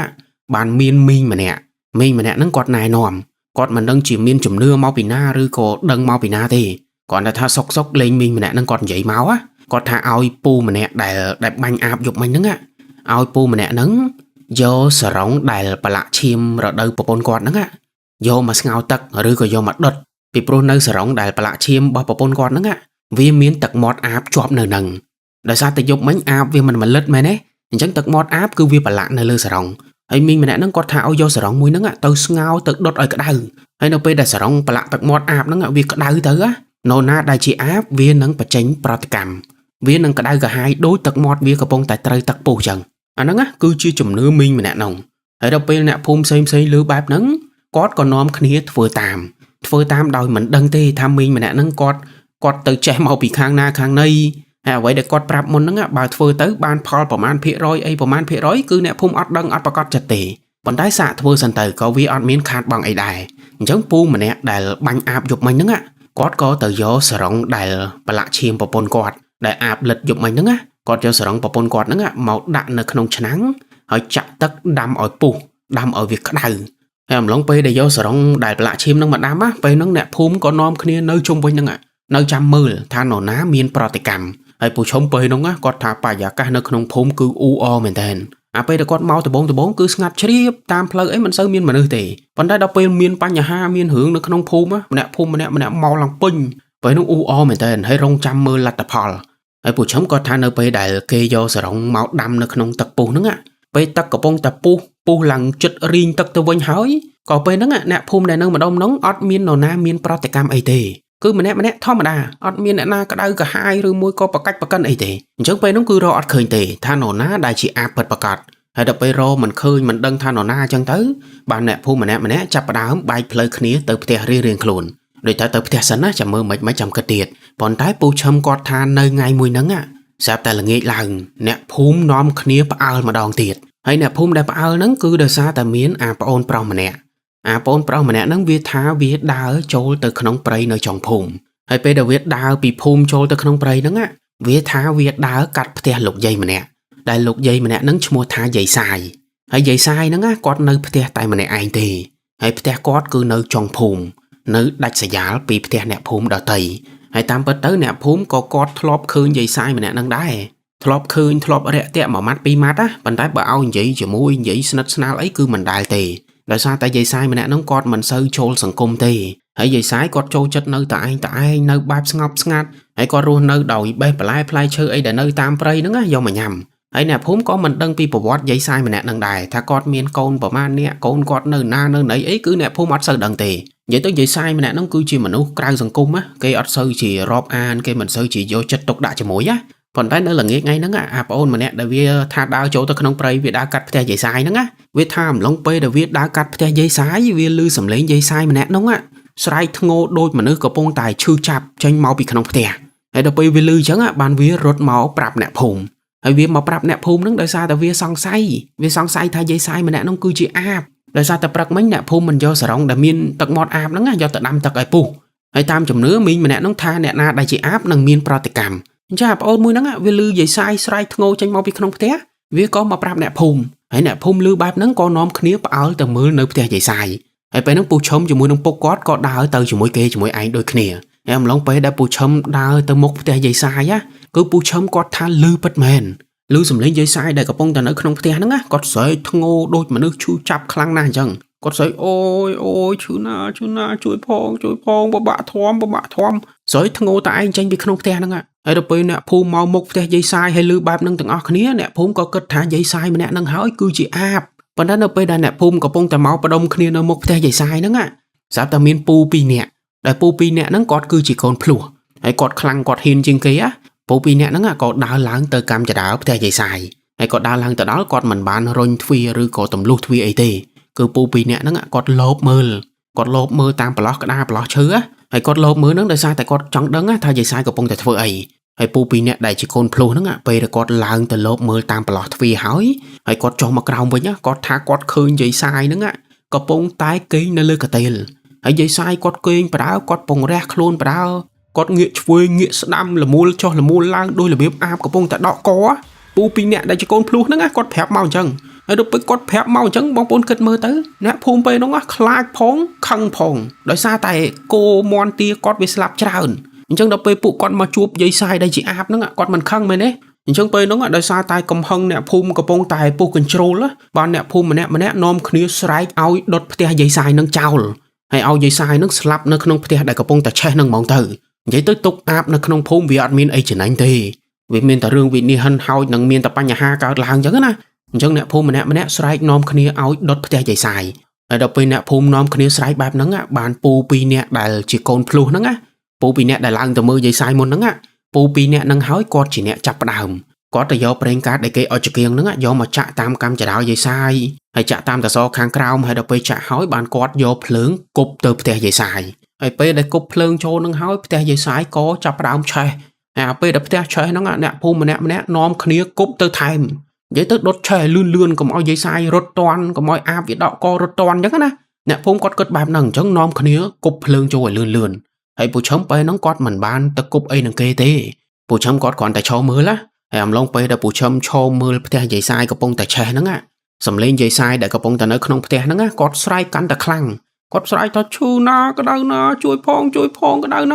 បានមានមីងម្នាក់ហ្នឹងគាត់ណែនាំគាត់មិនដឹងជាមានជំនឿមកពីណាឬក៏ដឹងមកពីណាទេគាត់ថាសុកលេងមីងម្នាក់ហ្នឹងគាត់និយាយមកគាត់ថាឲ្យពូម្នាក់ដែលបាញ់អាបយប់មិញហ្នឹងឲ្យពូម្នាក់ហ្នឹងយកសរងដែលប្រឡាក់ឈាមរដូវប្រពន្ធគាត់ហ្នឹងយកមកស្ងោរទឹកឬក៏យកមកដុតពីព្រោះនៅសរងដែលប្រឡាក់ឈាមរបស់ប្រពន្ធគាត់ហ្នឹងវាមានទឹកមាត់អាបជាប់នៅហ្នឹងដោយសារតែយប់មិញអាបវាមិនមលិតមែនទេអញ្ចឹងទឹកមាត់អាបគឺវាប្រឡាក់នៅលើសរងហើយមីងម្នាក់ហ្នឹងគាត់ថាឲ្យយកសរងមួយហ្នឹងទៅស្ងោរទៅដុតឲ្យក្តៅហើយនៅពេលដែលសរងប្រឡាក់ទឹកមាត់អាបហ្នឹងវាក្តៅទៅនរណាដែលជាអាបវានឹងបញ្ចេញប្រតិកម្មវានឹងក្តៅក្រហាយដូចទឹកមាត់វាកំពុងតែត្រូវទឹកពុះអញ្ចឹងអាហ្នឹងគឺជាជំនឿមីងម្នាក់ហ្នឹងហើយដល់ពេលអ្នកភូមិផ្សេងលឺបែបហ្នឹងគាត់ក៏នាំគ្នាធ្វើតាមដោយមិនដឹងទេថាមីងម្នាក់ហ្នឹងគាត់ទៅចេះមកពីខាងណាខាងណីហើយអ្វីដែលគាត់ប្រាប់មុនហ្នឹងបើធ្វើទៅបានផលប្រមាណភាគរយអីប្រមាណភាគរយគឺអ្នកភូមិអត់ដឹងអត់ប្រកាសចិត្តទេប៉ុន្តែសាកធ្វើសិនទៅក៏វាអត់មានខាតបង់អីដែរអញ្ចឹងពូម្នាក់ដែលបាញ់អាបយប់មិញហ្នឹងគាត់ក៏ទៅយកសរងដែលប្រឡាក់ឈាមប្រពន្ធគាត់ដែលអាបលិតយប់មិញហ្នឹងគាត់យកសរងប្រពន្ធគាត់ហ្នឹងមកដាក់នៅក្នុងឆ្នាំងហើយចាក់ទឹកដាំឲ្យពុះដាំឲ្យវាក្តៅហើយអំឡុងពេលដែលយកសរងដែលប្រឡាក់ឈាមហ្នឹងមកដាំពេលហ្នឹងអ្នកភូមិក៏នាំគ្នានៅជុំវិញហ្នឹងនៅចាំមើលថានរណាមានប្រតិកម្មហើយពូឈុំពេលហ្នឹងគាត់ថាបរិយាកាសនៅក្នុងភូមិគឺអ៊ូអរមែនតើពេលដែលគាត់មកដំបងគឺស្ងាត់ជ្រាបតាមផ្លូវអីមិនសូវមានមនុស្សទេប៉ុន្តែដល់ពេលមានបញ្ហាមានរឿងនៅក្នុងភូមិម្នាក់មកឡើងពេញពេលហ្នឹងអ៊ូអរមែនតើហើយរងចាំមើលលទ្ធផលហើយពូឈុំគាត់ថានៅពេលដែលគេយកសរងមកដាំនៅក្នុងទឹកពុះហ្នឹងពេលទឹកកំពុងតែពុះឡើងចិត្តរីងទឹកទៅវិញហើយក៏ពេលហ្នឹងអ្នកភូមិដែលនៅម្ដុំហ្នឹងអត់មាននរណាមានប្រតិកម្មអីទេគឺម្នាក់ធម្មតាអត់មានអ្នកណាក្តៅក្រហាយឬមួយក៏ប្រកាច់ប្រកិនអីទេអញ្ចឹងពេលហ្នឹងគឺរកអត់ឃើញទេថានរណាដែលជាអាបពិតប្រាកដហើយដល់ពេលរកមិនឃើញមិនដឹងថានរណាអញ្ចឹងទៅបានអ្នកភូមិម្នាក់ចាប់ផ្ដើមបែកផ្លូវគ្នាទៅផ្ទះរៀងៗខ្លួនដូចតែទៅផ្ទះសិនណាចាំមើលមិនចាំគិតទៀតប៉ុន្តែពូឈឹមគាត់ថានៅថ្ងៃមួយហ្នឹងស្រាប់តែល្ងាចឡើងអ្នកភូមិនាំគ្នាផ្អើលម្ដងទៀតហើយអ្នកភូមិដែលផ្អើលហ្នឹងគឺដោយសារតែមានប្អូនប្រុសម្នាក់ហ្នឹងវាថាវាដើរចូលទៅក្នុងព្រៃនៅចុងភូមិហើយពេលដែលវាដើរពីភូមិចូលទៅក្នុងព្រៃហ្នឹងវាថាវាដើរកាត់ផ្ទះលោកយាយម្នាក់ដែលលោកយាយម្នាក់ហ្នឹងឈ្មោះថាយាយសាយហើយយាយសាយហ្នឹងគាត់នៅផ្ទះតែម្នាក់ឯងទេហើយផ្ទះគាត់គឺនៅចុងភូមិនៅដាច់ស្រយាលពីផ្ទះអ្នកភូមិដទៃហើយតាមពិតទៅអ្នកភូមិក៏គាត់ធ្លាប់ឃើញយាយសាយម្នាក់ហ្នឹងដែរធ្លាប់ឃើញធ្លាប់រាក់ទាក់មួយម៉ាត់ពីរម៉ាត់ប៉ុន្តែបើឲ្យនិយាយជាមួយនិយាយស្និទ្ធស្នាលអីគឺមិនដែលទេដោយសារតែយាយសាយម្នាក់ហ្នឹងគាត់មិនសូវចូលសង្គមទេ ហើយយាយសាយគាត់ចូលចិត្តនៅតែឯងនៅបែបស្ងប់ស្ងាត់ហើយគាត់រស់នៅដោយបេះបន្លែផ្លែឈើអីដែលនៅតាមព្រៃហ្នឹងយកមកញ៉ាំហើយអ្នកភូមិក៏មិនដឹងពីប្រវត្តិយាយសាយម្នាក់នឹងដែរថាគាត់មានកូនប្រមាណអ្នកកូនគាត់នៅណានៅណីអីគឺអ្នកភូមិអត់សូវដឹងទេនិយាយទៅយាយសាយម្នាក់ហ្នឹងគឺជាមនុស្សក្រៅសង្គមគេអត់សូវជារាប់អានគេមិនសូវជាយកចិត្តទុកដាក់ជាមួយប៉ុន្តែនៅល្ងាចថ្ងៃហ្នឹងអាប្អូនម្នាក់ដែលវាថាដើរចូលទៅក្នុងព្រៃវាដើរកាត់ផ្ទះយាយសាយហ្នឹងវាថាអំឡុងពេលដែលវាដើរកាត់ផ្ទះយាយសាយវាឮសំឡេងយាយសាយម្នាក់ហ្នឹងស្រែកធ្ងោដូចមនុស្សកំពុងតែឈឺចាប់ចេញមកពីក្នុងផ្ទះហើយដល់ពេលវាឮអញ្ចឹងបានវារត់មកប្រាប់អ្នកភូមិហើយវាមកប្រាប់អ្នកភូមិហ្នឹងដោយសារតែវាសង្ស័យថាយាយសាយម្នាក់ហ្នឹងគឺជាអាបដោយសារតែព្រឹកមិញអ្នកភូមិមិនយកសរងដែលមានទឹកមាត់អាបហ្នឹងយកទៅដាំទឹកឲ្យពុះហើយតាមជំនឿមីងម្នាក់ហ្នឹងថាអ្នកណាដែលជាអាបនឹងមានប្រតិកម្មអញ្ចឹងប្អូនមួយហ្នឹងវាឮយាយសាយស្រែកធ្ងោចេញមកពីក្នុងផ្ទះវាក៏មកប្រាប់អ្នកភូមិហើយអ្នកភូមិឮបែបហ្នឹងក៏នាំគ្នាផ្អើលទៅមើលនៅផ្ទះយាយសាយហើយពេលហ្នឹងពូឈុំជាមួយនឹងពុកគាត់ក៏ដើរទៅជាមួយគេជាមួយឯងដូចគ្នាហើយអំឡុងពេលដែលពូឈុំដើរទៅមុខផ្ទះយាយសាយគឺពូឈុំគាត់ថាឮពិតមែនឮសំឡេងយាយសាយដែលកំពុងតែនៅក្នុងផ្ទះហ្នឹងគាត់ស្រែកធ្ងោដូចមនុស្សឈឺចាប់ខ្លាំងណាស់អញ្ចឹងគាត់ស្រែកអូយឈឺណាជួយផងបបាក់ធំស្រែកធ្ងោតែឯងចេញពីក្នុងផ្ទះហ្នឹងហើយដល់ពេលអ្នកភូមិមកមុខផ្ទះយាយសាយហើយឮបែបហ្នឹងទាំងអស់គ្នាអ្នកភូមិក៏គិតថាយាយសាយម្នាក់ហ្នឹងហើយគឺជាអាបប៉ុន្តែនៅពេលដែលអ្នកភូមិកំពុងតែមកបដុំគ្នានៅមុខផ្ទះយាយសាយហ្នឹងស្រាប់តែមានពូ2នាក់ដែលពូ2នាក់ហ្នឹងគាត់គឺជាកូនភ្លោះហើយគាត់ខ្លាំងគាត់ហ៊ានជាងគេពូ2នាក់ហ្នឹងក៏ដើរឡើងទៅកម្មចដើផ្ទះយាយសាយហើយគាត់ដើរឡើងទៅដល់គាត់មិនបានរុញទ្វារឬក៏ទម្លុះទ្វារអីទេគឺពូ2នាក់ហ្នឹងគាត់លបមើលតាមប្រឡោះក្តារប្រឡោះឈើហើយគាត់លបមើលហ្នឹងដោយសារតែគាត់ចង់ដឹងថាយាយសាយកំពុងតែធ្វើអីហើយពូ2នាក់ដែលជាកូនភ្លោះហ្នឹងពេលដែលគាត់ឡើងទៅលបមើលតាមប្រឡោះទ្វារហើយគាត់ចុះមកក្រោមវិញគាត់ថាគាត់ឃើញយាយសាយហ្នឹងកំពុងតែគេងនៅលើកាតេលហើយយាយសាយគាត់គេងបដៅគាត់ពងរះខ្លួនបដៅគាត់ងាកឆ្វេងងាកស្ដាំលមូលចុះលមូលឡើងដោយរបៀបអាបកំពុងតែដកកពូ2នាក់ដែលជាកូនភ្លោះហ្នឹងគាត់ប្រាប់មកអញ្ចឹងហើយដល់ពេលគាត់ប្រាប់មកអញ្ចឹងបងប្អូនគិតមើលទៅអ្នកភូមិពេលហ្នឹងខ្លាចផងខឹងផងដោយសារតែគោមន់ទាគាត់វាស្លាប់ច្រើនអញ្ចឹងដល់ពេលពួកគាត់មកជួបយាយសាយដែលជាអាបហ្នឹងគាត់មិនខឹងមែនទេអញ្ចឹងពេលហ្នឹងដោយសារតែកំហឹងអ្នកភូមិកំពុងតែពុះកញ្ជ្រោលបានអ្នកភូមិម្នាក់នាំគ្នាស្រែកឲ្យដុតផ្ទះយាយសាយហ្នឹងចោលហើយឲ្យយាយសាយហ្នឹងស្លាប់នៅក្នុងផ្ទះដែលកំពុងតែឆេះហ្នឹងហ្មងទៅនិយាយទៅទុកអាបនៅក្នុងភូមិវាអត់មានអីចំណេញទេវាមានតែរឿងវិនិច្ឆ័យហិនហោចនិងមានតែបញ្ហាកើតឡើងអញ្ចឹងណាអញ្ចឹងអ្នកភូមិម្នាក់ស្រែកនាំគ្នាឲ្យដុតផ្ទះយាយសាយហើយដល់ពេលអ្នកភូមិនាំគ្នាស្រែកបែបហ្នឹងបានពូ2នាក់ដែលជាកូនភ្លោះហ្នឹងពូ2នាក់ដែលឡើងទៅមើលយាយសាយមុនហ្នឹងពូ2នាក់ហ្នឹងហើយគាត់ជាអ្នកចាប់ផ្ដើមគាត់ទៅយកប្រេងកាតដែលគេអុជចង្គៀងហ្នឹងយកមកចាក់តាមកម្មចរោយាយសាយហើយចាក់តាមតសខាងក្រោមហើយដល់ពេលចាក់ហើយបានគាត់យកភ្លើងគប់ទៅផ្ទះយាយសាយហើយពេលដែលគប់ភ្លើងចូលហ្នឹងហើយផ្ទះយាយសាយក៏ចាប់ផ្ដើមឆេះហើយពេលដែលផ្ទះឆេះហ្នឹងអ្នកភូមិម្នាក់នាំគ្នាគប់ទៅថែមនិយាយទៅដុតឆេះលឿនកុំឲ្យយាយសាយរត់តាន់កុំឲ្យអាបវាដកករត់តាន់អញ្ចឹងណាអ្នកភូមិគាត់គិតបែបហ្នឹងអញ្ចឹងនាំគ្នាគប់ភ្លើងចូលឲ្យលឿនហើយពូឈឹមពេលហ្នឹងគាត់មិនបានទៅគប់អីនឹងគេទេពូឈឹមគាត់គ្រាន់តែឈរមើលហើយអំឡុងពេលដែលពូឈឹមឈរមើលផ្ទះយាយសាយកំពុងតែឆេះហ្នឹងសំឡេងយាយសាយដែលកំពុងតែនៅក្នុងផ្ទះហ្នឹងគាត់ស្រែកកាន់តែខ្លាំងគាត់ស្រែកថាឈឺណាក្តៅណាជួយផងក្តៅណាន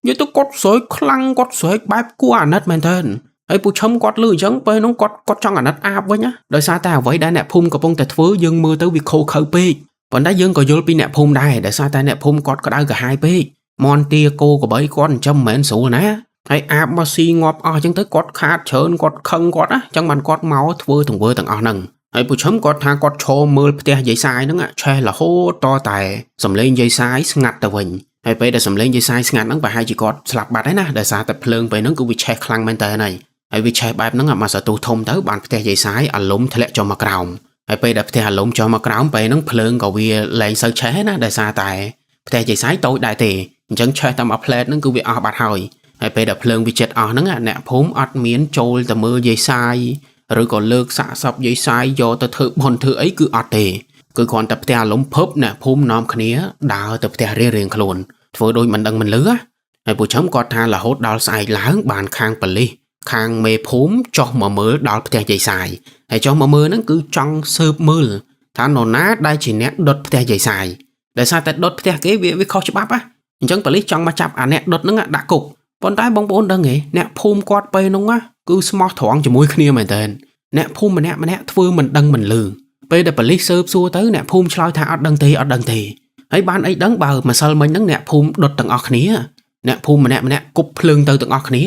ិយាយទៅគាត់ស្រែកខ្លាំងគាត់ស្រែកបែបគួរអាណិតមែនទែនហើយពូឈឹមគាត់លឺអញ្ចឹងពេលហ្នឹងគាត់ចង់អាណិតអាបវិញដោយសារតែអ្វីដែលអ្នកភូមិកំពុងតែធ្វើយើងមើលទៅវាខូខើពេកប៉ុន្តែយើងក៏យល់ពីអ្នកភូមិដែរដោយសារតែអ្នកភូមិគាត់ក្តៅក្រហាយពេកមន់ទាគោក្របីគាត់ចិញ្ចឹមមិនមែនស្រួលណាហើយអាបមកស៊ីងាប់អស់អញ្ចឹងទៅគាត់ខាតច្រើនគាត់ខឹងគាត់អញ្ចឹងបានគាត់មកធ្វើទាំងវើទាំងអស់ហ្នឹងហើយពូឈឹមគាត់ថាគាត់ឈរមើលផ្ទះយាយសាយហ្នឹងឆេះរហូតតតែសំឡេងយាយសាយស្ងាត់ទៅវិញហើយពេលដែលសំឡេងយាយសាយស្ងាត់ហ្នឹងប្រហែលជាគាត់ស្លាប់បាត់ហើយណាដោយសារតែភ្លើងពេលហ្នឹងគឺវាឆេះខ្លាំងមែនតើហើយវាឆេះបែបហ្នឹងមកសន្ទុះធំទៅបានផ្ទះយាយសាយអាលុំធ្លាក់ចុះមកក្រោមហើយពេលដែលផ្ទះអាលុំចុះមកក្រោមពេលហ្នឹងភ្លើងក៏វាលែងសូវឆេះណាដោយសារតែផ្ទះយាយសាយតូចដែរទេអញ្ចឹងឆេះតាមអាផ្លែតហ្នឹងគឺវាអស់បាត់ហើយពេលដែលភ្លើងវាចិត្តអស់ហ្នឹងអ្នកភូមិអត់មានចូលទៅមើលយាយសាយឬក៏លើកសាកសពយាយសាយយកទៅធ្វើបន់ធ្វើអីគឺអត់ទេគឺគ្រាន់តែផ្ទះអាលុំភពអ្នកភូមិនាំគ្នាដើរទៅផ្ទះរៀងខ្លួនធ្វើដូចមិនដឹងមិនលឺហើយពូឈឹមគាត់ថារហូតដល់ស្អែកឡើងបានខាងប៉ូលីសខាងមេភូមិចុះមកមើលដល់ផ្ទះយាយសាយហើយចុះមកមើលហ្នឹងគឺចង់ស៊ើបមើលថានរណាដែលជាអ្នកដុតផ្ទះយាយសាយដោយសារតែដុតផ្ទះគេវាខុសច្បាប់អញ្ចឹងប៉ូលីសចង់មកចាប់អាអ្នកដុតហ្នឹងដាក់គុកប៉ុន្តែបងប្អូនដឹងទេអ្នកភូមិគាត់ពេលហ្នឹងគឺស្មោះត្រង់ជាមួយគ្នាមែនតើអ្នកភូមិម្នាក់ធ្វើមិនដឹងមិនលឺពេលដែលប៉ូលីសស៊ើបសួរទៅអ្នកភូមិឆ្លើយថាអត់ដឹងទេ ហើយបានអីដឹងបើម្សិលមិញហ្នឹងអ្នកភូមិដុតទាំងអស់គ្នាអ្នកភូមិម្នាក់គប់ភ្លើងទៅទាំងអស់គ្នា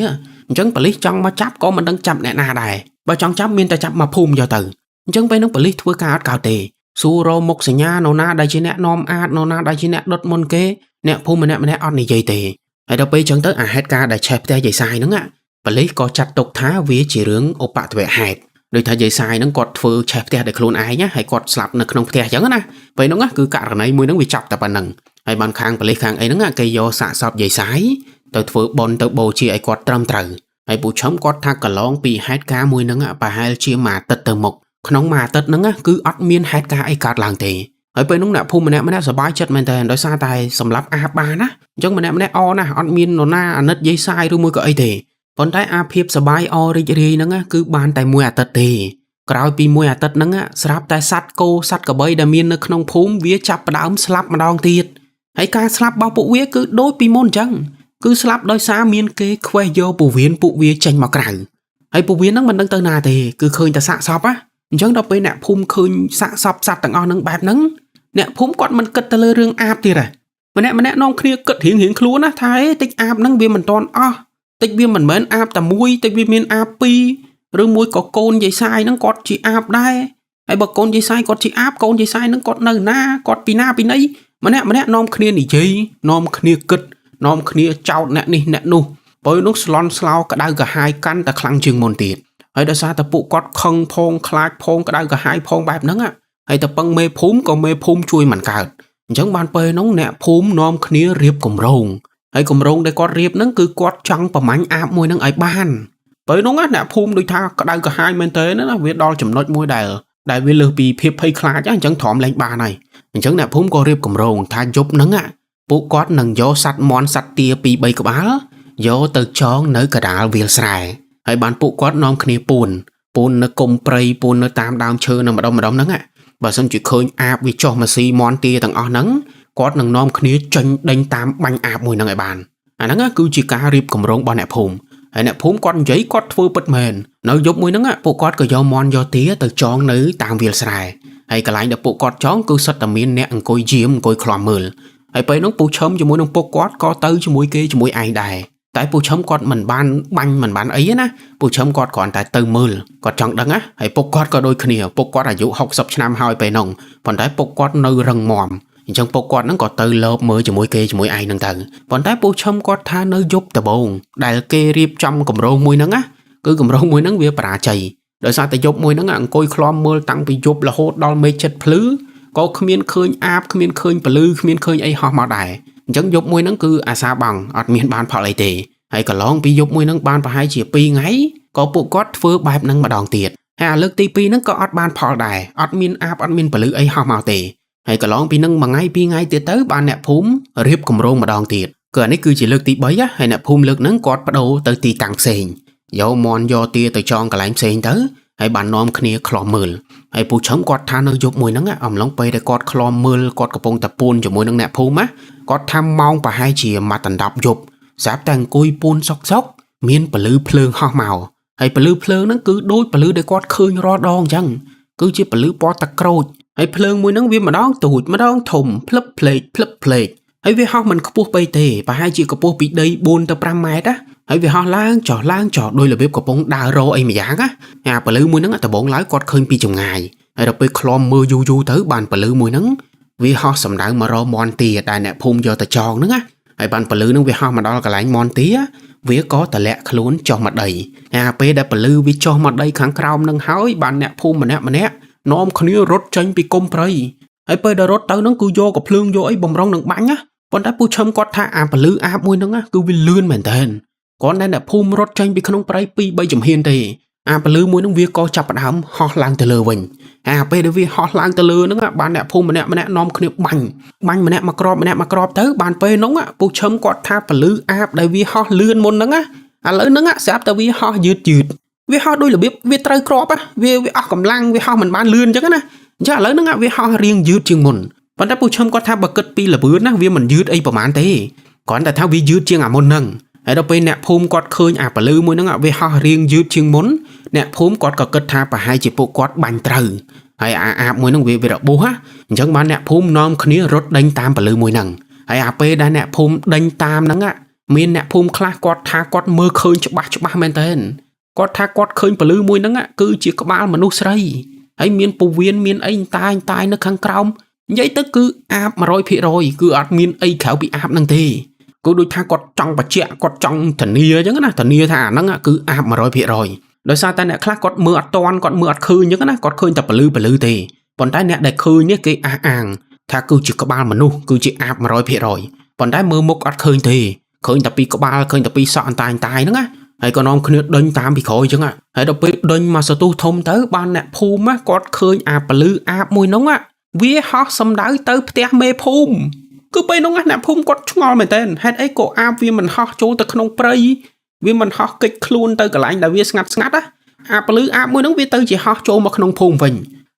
អញ្ចឹងប៉ូលីសចង់មកចាប់ក៏មិនដឹងចាប់អ្នកណាដែរបើចង់ចាប់មានតែចាប់មកភូមិយកទៅអញ្ចឹងពេលហ្នឹងប៉ូលីសធ្វើការអត់កោតទេសួររមុខសញ្ញានរណាដែលជាអ្នកនាំអាតនរណាដែលជាអ្នកដុតមុនគេអ្នកភូមិម្នាក់អត់និយាយទេហើយដល់ពេលអញ្ចឹងទៅអាហេតុការដែលឆេះផ្ទះយាយសាយហ្នឹងប៉ូលីសក៏ចាត់ទុកថាវាជារឿងឧបទ្ទវហេតុដោយថាយាយសាយហ្នឹងគាត់ធ្វើឆេះផ្ទះដោយខ្លួនឯងហើយគាត់ស្លាប់នៅក្នុងផ្ទះអញ្ចឹងណាពេលហ្នឹងគឺករណីមួយហ្នឹងវាចាប់តែប៉ុណ្្នឹងហើយបានខាងប៉ូលីសខាងអីហ្នឹងគេយកសាកសពយាយសាយទៅធ្វើបន់ទៅបូជាឲ្យគាត់ត្រឹមត្រូវហើយពូឈឹមគាត់ថាកន្លងពីហេតុការមួយហ្នឹងប្រហែលជាមួយអាទិត្យទៅមុខក្នុងមួយអាទិត្យហ្នឹងគឺអត់មានហេតុការអីកើតឡើងទេហើយពេលហ្នឹងអ្នកភូមិម្នាក់សប្បាយចិត្តមែនតើដោយសារតែសម្រាប់អាបានណាអញ្ចឹងម្នាក់អណាអត់មាននរណាអាណិតយាយសាយឬមួយក៏អីទេប៉ុន្តែអាភាពសប្បាយអរីករាយហ្នឹងគឺបានតែមួយអាទិត្យទេក្រោយពីមួយអាទិត្យហ្នឹងស្រាប់តែសត្វគោសត្វក្របីដែលមាននៅក្នុងភូមិវាចាប់ផ្ដើមស្លាប់ម្ដងទៀតហើយការស្លាប់របស់ពួកវាគឺដូចពីមុនអញ្ចឹងគឺស្លាប់ដោយសារមានគេខ្វេះយកពវៀនពួកវាចេញមកក្រៅហើយពវៀនហ្នឹងមិនដឹងទៅណាទេគឺឃើញតែសាកសពអញ្ចឹងដល់ពេលអ្នកភូមិឃើញសាកសពសត្វទាំងអស់ហ្នឹងបែបហ្នឹងអ្នកភូមិគាត់មិនគិតទៅលើរឿងអាបទេម្នាក់នាំគ្នាគិតរៀងខ្លួនណាថាតិចអាបហ្នឹងវាមិនតាន់អស់តិចវាមិនមែនអាបតែមួយតិចវាមានអាបពីរឬមួយក៏កូនយាយសាយហ្នឹងគាត់ជាអាបដែរហើយបើកូនយាយសាយគាត់ជាអាបកូនយាយសាយហ្នឹងគាត់នៅណាគាត់ពីណាពីណីម្នាក់នាំគ្នានិយាយនាំគ្នាគិតនាំគ្នាចោតអ្នកនេះអ្នកនោះបើនោះស្លន់ស្លោក្តៅក្រហាយកាន់តែខ្លាំងជាងមុនទៀតហើយដោយសារតែពួកគាត់ខឹងផងខ្លាចផងក្តៅក្រហាយផងបែបហ្នឹងហើយតែពឹងមេភូមិក៏មេភូមិជួយមិនកើតអញ្ចឹងបានពេលហ្នឹងអ្នកភូមិនាំគ្នារៀបគម្រោងហើយគម្រោងដែលគាត់រៀបហ្នឹងគឺគាត់ចង់ប្រមាញ់អាបមួយហ្នឹងឲ្យបានពេលហ្នឹងអ្នកភូមិដូចថាក្តៅក្រហាយមែនតើណាវាដល់ចំណុចមួយដែលវាលើសពីភាពភ័យខ្លាចអញ្ចឹងទ្រាំលែងបានហើយអញ្ចឹងអ្នកភូមិក៏រៀបគម្រោងថាយប់ហ្នឹងពួកគាត់នឹងយកសัตว์មន់សัตว์ទា2 3ក្បាលយកទៅចងនៅកដាលវាលស្រែហើយបានពួកគាត់នាំគ្នាពួននៅគុំព្រៃពួននៅតាមដើមឈើនៅម្ដុំហ្នឹងបើសិនជាឃើញអាបវាចុះមកស៊ីមន់ទាទាំងអស់ហ្នឹងគាត់នឹងនាំគ្នាចេញដេញតាមបាញ់អាបមួយហ្នឹងឲ្យបានអាហ្នឹងគឺជាការរៀបគម្រោងរបស់អ្នកភូមិហើយអ្នកភូមិគាត់និយាយគាត់ធ្វើពិតមែននៅយប់មួយហ្នឹងពួកគាត់ក៏យកមន់យកទាទៅចងនៅតាមវាលស្រែហើយកន្លែងដែលពួកគាត់ចងគឺសិតតែមានអ្នកអង្គុយយាមអង្គុយឃ្លាំមើលហើយពេលហ្នឹងពូឈឹមជាមួយនឹងពុកគាត់ក៏ទៅជាមួយគេជាមួយឯងដែរតែពូឈឹមគាត់មិនបានបាញ់មិនបានអីណាពូឈឹមគាត់គ្រាន់តែទៅមើលគាត់ចង់ដឹងណាហើយពុកគាត់ក៏ដូចគ្នាពុកគាត់អាយុ60ឆ្នាំហើយពេលហ្នឹងប៉ុន្តែពុកគាត់នៅរឹងមាំអញ្ចឹងពុកគាត់ហ្នឹងក៏ទៅលបមើលជាមួយគេជាមួយឯងហ្នឹងទៅប៉ុន្តែពូឈឹមគាត់ថានៅយប់ដំបូងដែលគេរៀបចំគម្រោងមួយហ្នឹងគឺគម្រោងមួយហ្នឹងវាបរាជ័យដោយសារតែយប់មួយហ្នឹងអង្គុយឃ្លាំមើលតាំងពីយប់រហូតដល់មេឃចិត្តភ្លឺក៏គ្មានឃើញអាបគ្មានឃើញពលឺគ្មានឃើញអីហោះមកដែរអញ្ចឹងយប់មួយហ្នឹងគឺអាសាបង់អត់មានបានផលអីទេហើយកន្លងពីយប់មួយហ្នឹងបានប្រហែលជា2ថ្ងៃក៏ពួកគាត់ធ្វើបែបហ្នឹងម្ដងទៀតហើយលើកទី2ហ្នឹងក៏អត់បានផលដែរអត់មានអាបអត់មានពលឺអីហោះមកទេហើយកន្លងពីហ្នឹង1ថ្ងៃ2ថ្ងៃទៀតទៅបានអ្នកភូមិរៀបគម្រោងម្ដងទៀតគឺអានេះគឺជាលើកទី3ហើយអ្នកភូមិលើកហ្នឹងគាត់បដូរទៅទីតាំងផ្សេងយកមន់យកទាទៅចងកន្លែងផ្សេងទៅហើយបាននាំគ្នាឃ្លាំមើលហើយពូឈឹមគាត់ថានៅយប់មួយហ្នឹងអំឡុងពេលដែលគាត់ឃ្លាំមើលគាត់កំពុងតែពួនជាមួយនឹងអ្នកភូមិគាត់ថាម៉ោងប្រហែលជាមួយដណ្ដប់យប់ស្រាប់តែអង្គុយពួនសុកមានពលឺភ្លើងហោះមកហើយពលឺភ្លើងហ្នឹងគឺដូចពលឺដែលគាត់ឃើញរាល់ដងអញ្ចឹងគឺជាពលឺពណ៌ទឹកក្រូចហើយភ្លើងមួយហ្នឹងវាម្ដងទូចម្ដងធំភ្លឹបភ្លេចហើយវាហោះមិនខ្ពស់ពេកទេប្រហែលជាកម្ពស់ពីដី4 ទៅ 5 ម៉ែត្រហើយវាហោះឡើងចុះដោយរបៀបកំពុងដើររអីម្យ៉ាងអាពលឺមួយហ្នឹងដំបងឡើយគាត់ឃើញពីចម្ងាយហើយដល់ពេលឃ្លាំមើលយូរទៅបានពលឺមួយហ្នឹងវាហោះសម្ដៅមករកមន់ទាដែលអ្នកភូមិយកទៅចងហ្នឹងហើយបានពលឺហ្នឹងវាហោះមកដល់កន្លែងមន់ទាវាក៏តម្លាក់ខ្លួនចុះមកដីហើយពេលដែលពលឺវាចុះមកដីខាងក្រោមហ្នឹងហើយបានអ្នកភូមិម្នាក់នាំគ្នារត់ចេញពីគុំព្រៃហើយពេលដែលរត់ទៅហ្នឹងគឺយកកភ្លើងយកអីបំរុងនឹងបាញ់ប៉ុន្តែពូឈឹមគាត់ថាអាពលឺអាបមួយហ្នឹងគឺវាលឿនមែនតើគាត់តែអ្នកភូមិរត់ចេញពីក្នុងព្រៃ2 3ជំហានទេអាពលឺមួយហ្នឹងវាក៏ចាប់ផ្ដើមហោះឡើងទៅលើវិញហើយពេលដែលវាហោះឡើងទៅលើហ្នឹងបានអ្នកភូមិម្នាក់នាំគ្នាបាញ់ម្នាក់មកក្របទៅបានពេលហ្នឹងពូឈឹមគាត់ថាពលឺអាបដែលវាហោះលឿនមុនហ្នឹងឥឡូវហ្នឹងស្រាប់តែវាហោះយឺតវាហោះដោយរបៀបវាត្រូវក្របវាអស់កម្លាំងវាហោះមិនបានលឿនអញ្ចឹងណាអញ្ចឹងឥឡូវហ្នឹងវាហោះរៀងយឺតជាងមុនប៉ុន្តែពូឈឹមគាត់ថាបើគិតពីល្បឿនណាវាមិនយឺតអីប្រហែលទេគ្រាន់តែថាវាយឺតជាងអាមុនហ្នឹងហើយដល់ពេលអ្នកភូមិគាត់ឃើញអាពលឺមួយហ្នឹងវាហោះរៀងយឺតជាងមុនអ្នកភូមិគាត់ក៏គិតថាប្រហែលជាពួកគាត់បាញ់ត្រូវ ហើយអាបមួយហ្នឹងវារបួសអញ្ចឹងបានអ្នកភូមិនាំគ្នារត់ដេញតាមពលឺមួយហ្នឹងហើយអាពេលដែលអ្នកភូមិដេញតាមហ្នឹងមានអ្នកភូមិខ្លះគាត់ថាគាត់មើលឃើញច្បាស់មែនតើគាត់ថាគាត់ឃើញពលឺមួយហ្នឹងគឺជាក្បាលមនុស្សស្រីហើយមានពវៀនមានអីតាយនៅខាងក្រោមនិយាយទៅគឺអាប 100% គឺអត់មានអីក្រៅពីអាបហ្នឹងទេគឺដូចថាគាត់ចង់បញ្ជាក់គាត់ចង់ធានាអញ្ចឹងណាធានាថាអាហ្នឹងគឺអាប 100% ដោយសារតែអ្នកខ្លះគាត់មើលអត់តាន់គាត់មើលអត់ឃើញអញ្ចឹងណាគាត់ឃើញតែពលឺទេប៉ុន្តែអ្នកដែលឃើញនេះគេអះអាងថាគឺជាក្បាលមនុស្សគឺជាអាប 100% ប៉ុន្តែមើលមុខអត់ឃើញទេឃើញតែពីក្បាលឃើញតែពីសក់តាយហ្នឹងណាហើយក៏នាំគ្នាដេញតាមពីក្រោយអញ្ចឹងហើយដល់ពេលដេញមកសន្ទុះធំទៅបានអ្នកភូមិគាត់ឃើញអាពលឺអាបមួយហ្នឹងវាហោះសំដៅទៅផ្ទះមេភូមិគឺពេលហ្នឹងអ្នកភូមិគាត់ឆ្ងល់មែនតើហេតុអីក៏អាបវាមិនហោះចូលទៅក្នុងព្រៃវាមិនហោះគេចខ្លួនទៅកន្លែងដែលវាស្ងាត់អាពលឺអាបមួយហ្នឹងវាទៅជាហោះចូលមកក្នុងភូមិវិញ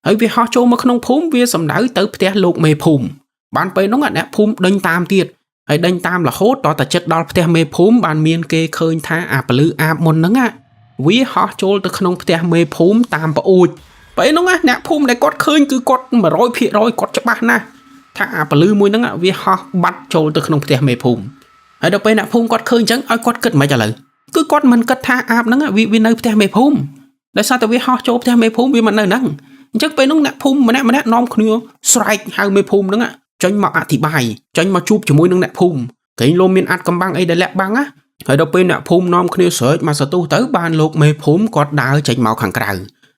ហើយវាហោះចូលមកក្នុងភូមិវាសំដៅទៅផ្ទះលោកមេភូមិបានពេលហ្នឹងអ្នកភូមិដេញតាមទៀតហើយដេញតាមរហូតតតែចិត្តដល់ផ្ទះមេភូមិបានមានគេឃើញថាអាពលឺអាបមុនហ្នឹងវាហោះចូលទៅក្នុងផ្ទះមេភូមិតាមប្អួចពេលហ្នឹងអ្នកភូមិដែលគាត់ឃើញគឺគាត់ 100% គាត់ច្បាស់ណាស់ថាអាពលឺមួយហ្នឹងវាហោះបាត់ចូលទៅក្នុងផ្ទះមេភូមិហើយដល់ពេលអ្នកភូមិគាត់ឃើញអញ្ចឹងឲ្យគាត់គិតមិនឥឡូវគឺគាត់មិនគិតថាអាបហ្នឹងវានៅផ្ទះមេភូមិដោយសារតែវាហោះចូលផ្ទះមេភូមិវាមិននៅហ្នឹងអញ្ចឹងពេលហ្នឹងអ្នកភូមិម្នាក់នាំគ្នាស្រែកហៅមេភូមិហ្នឹងចេញមកអធិប្បាយចេញមកជួបជាមួយនឹងអ្នកភូមិគេលោមានអាចកំបាំងអីដែលលាក់បាំងហើយដល់ពេលអ្នកភូមិនាំគ្នាស្រែកមកសន្ទុះទៅបានលោកមេភូមិគាត់ដើរចេញមកខាងក្រៅ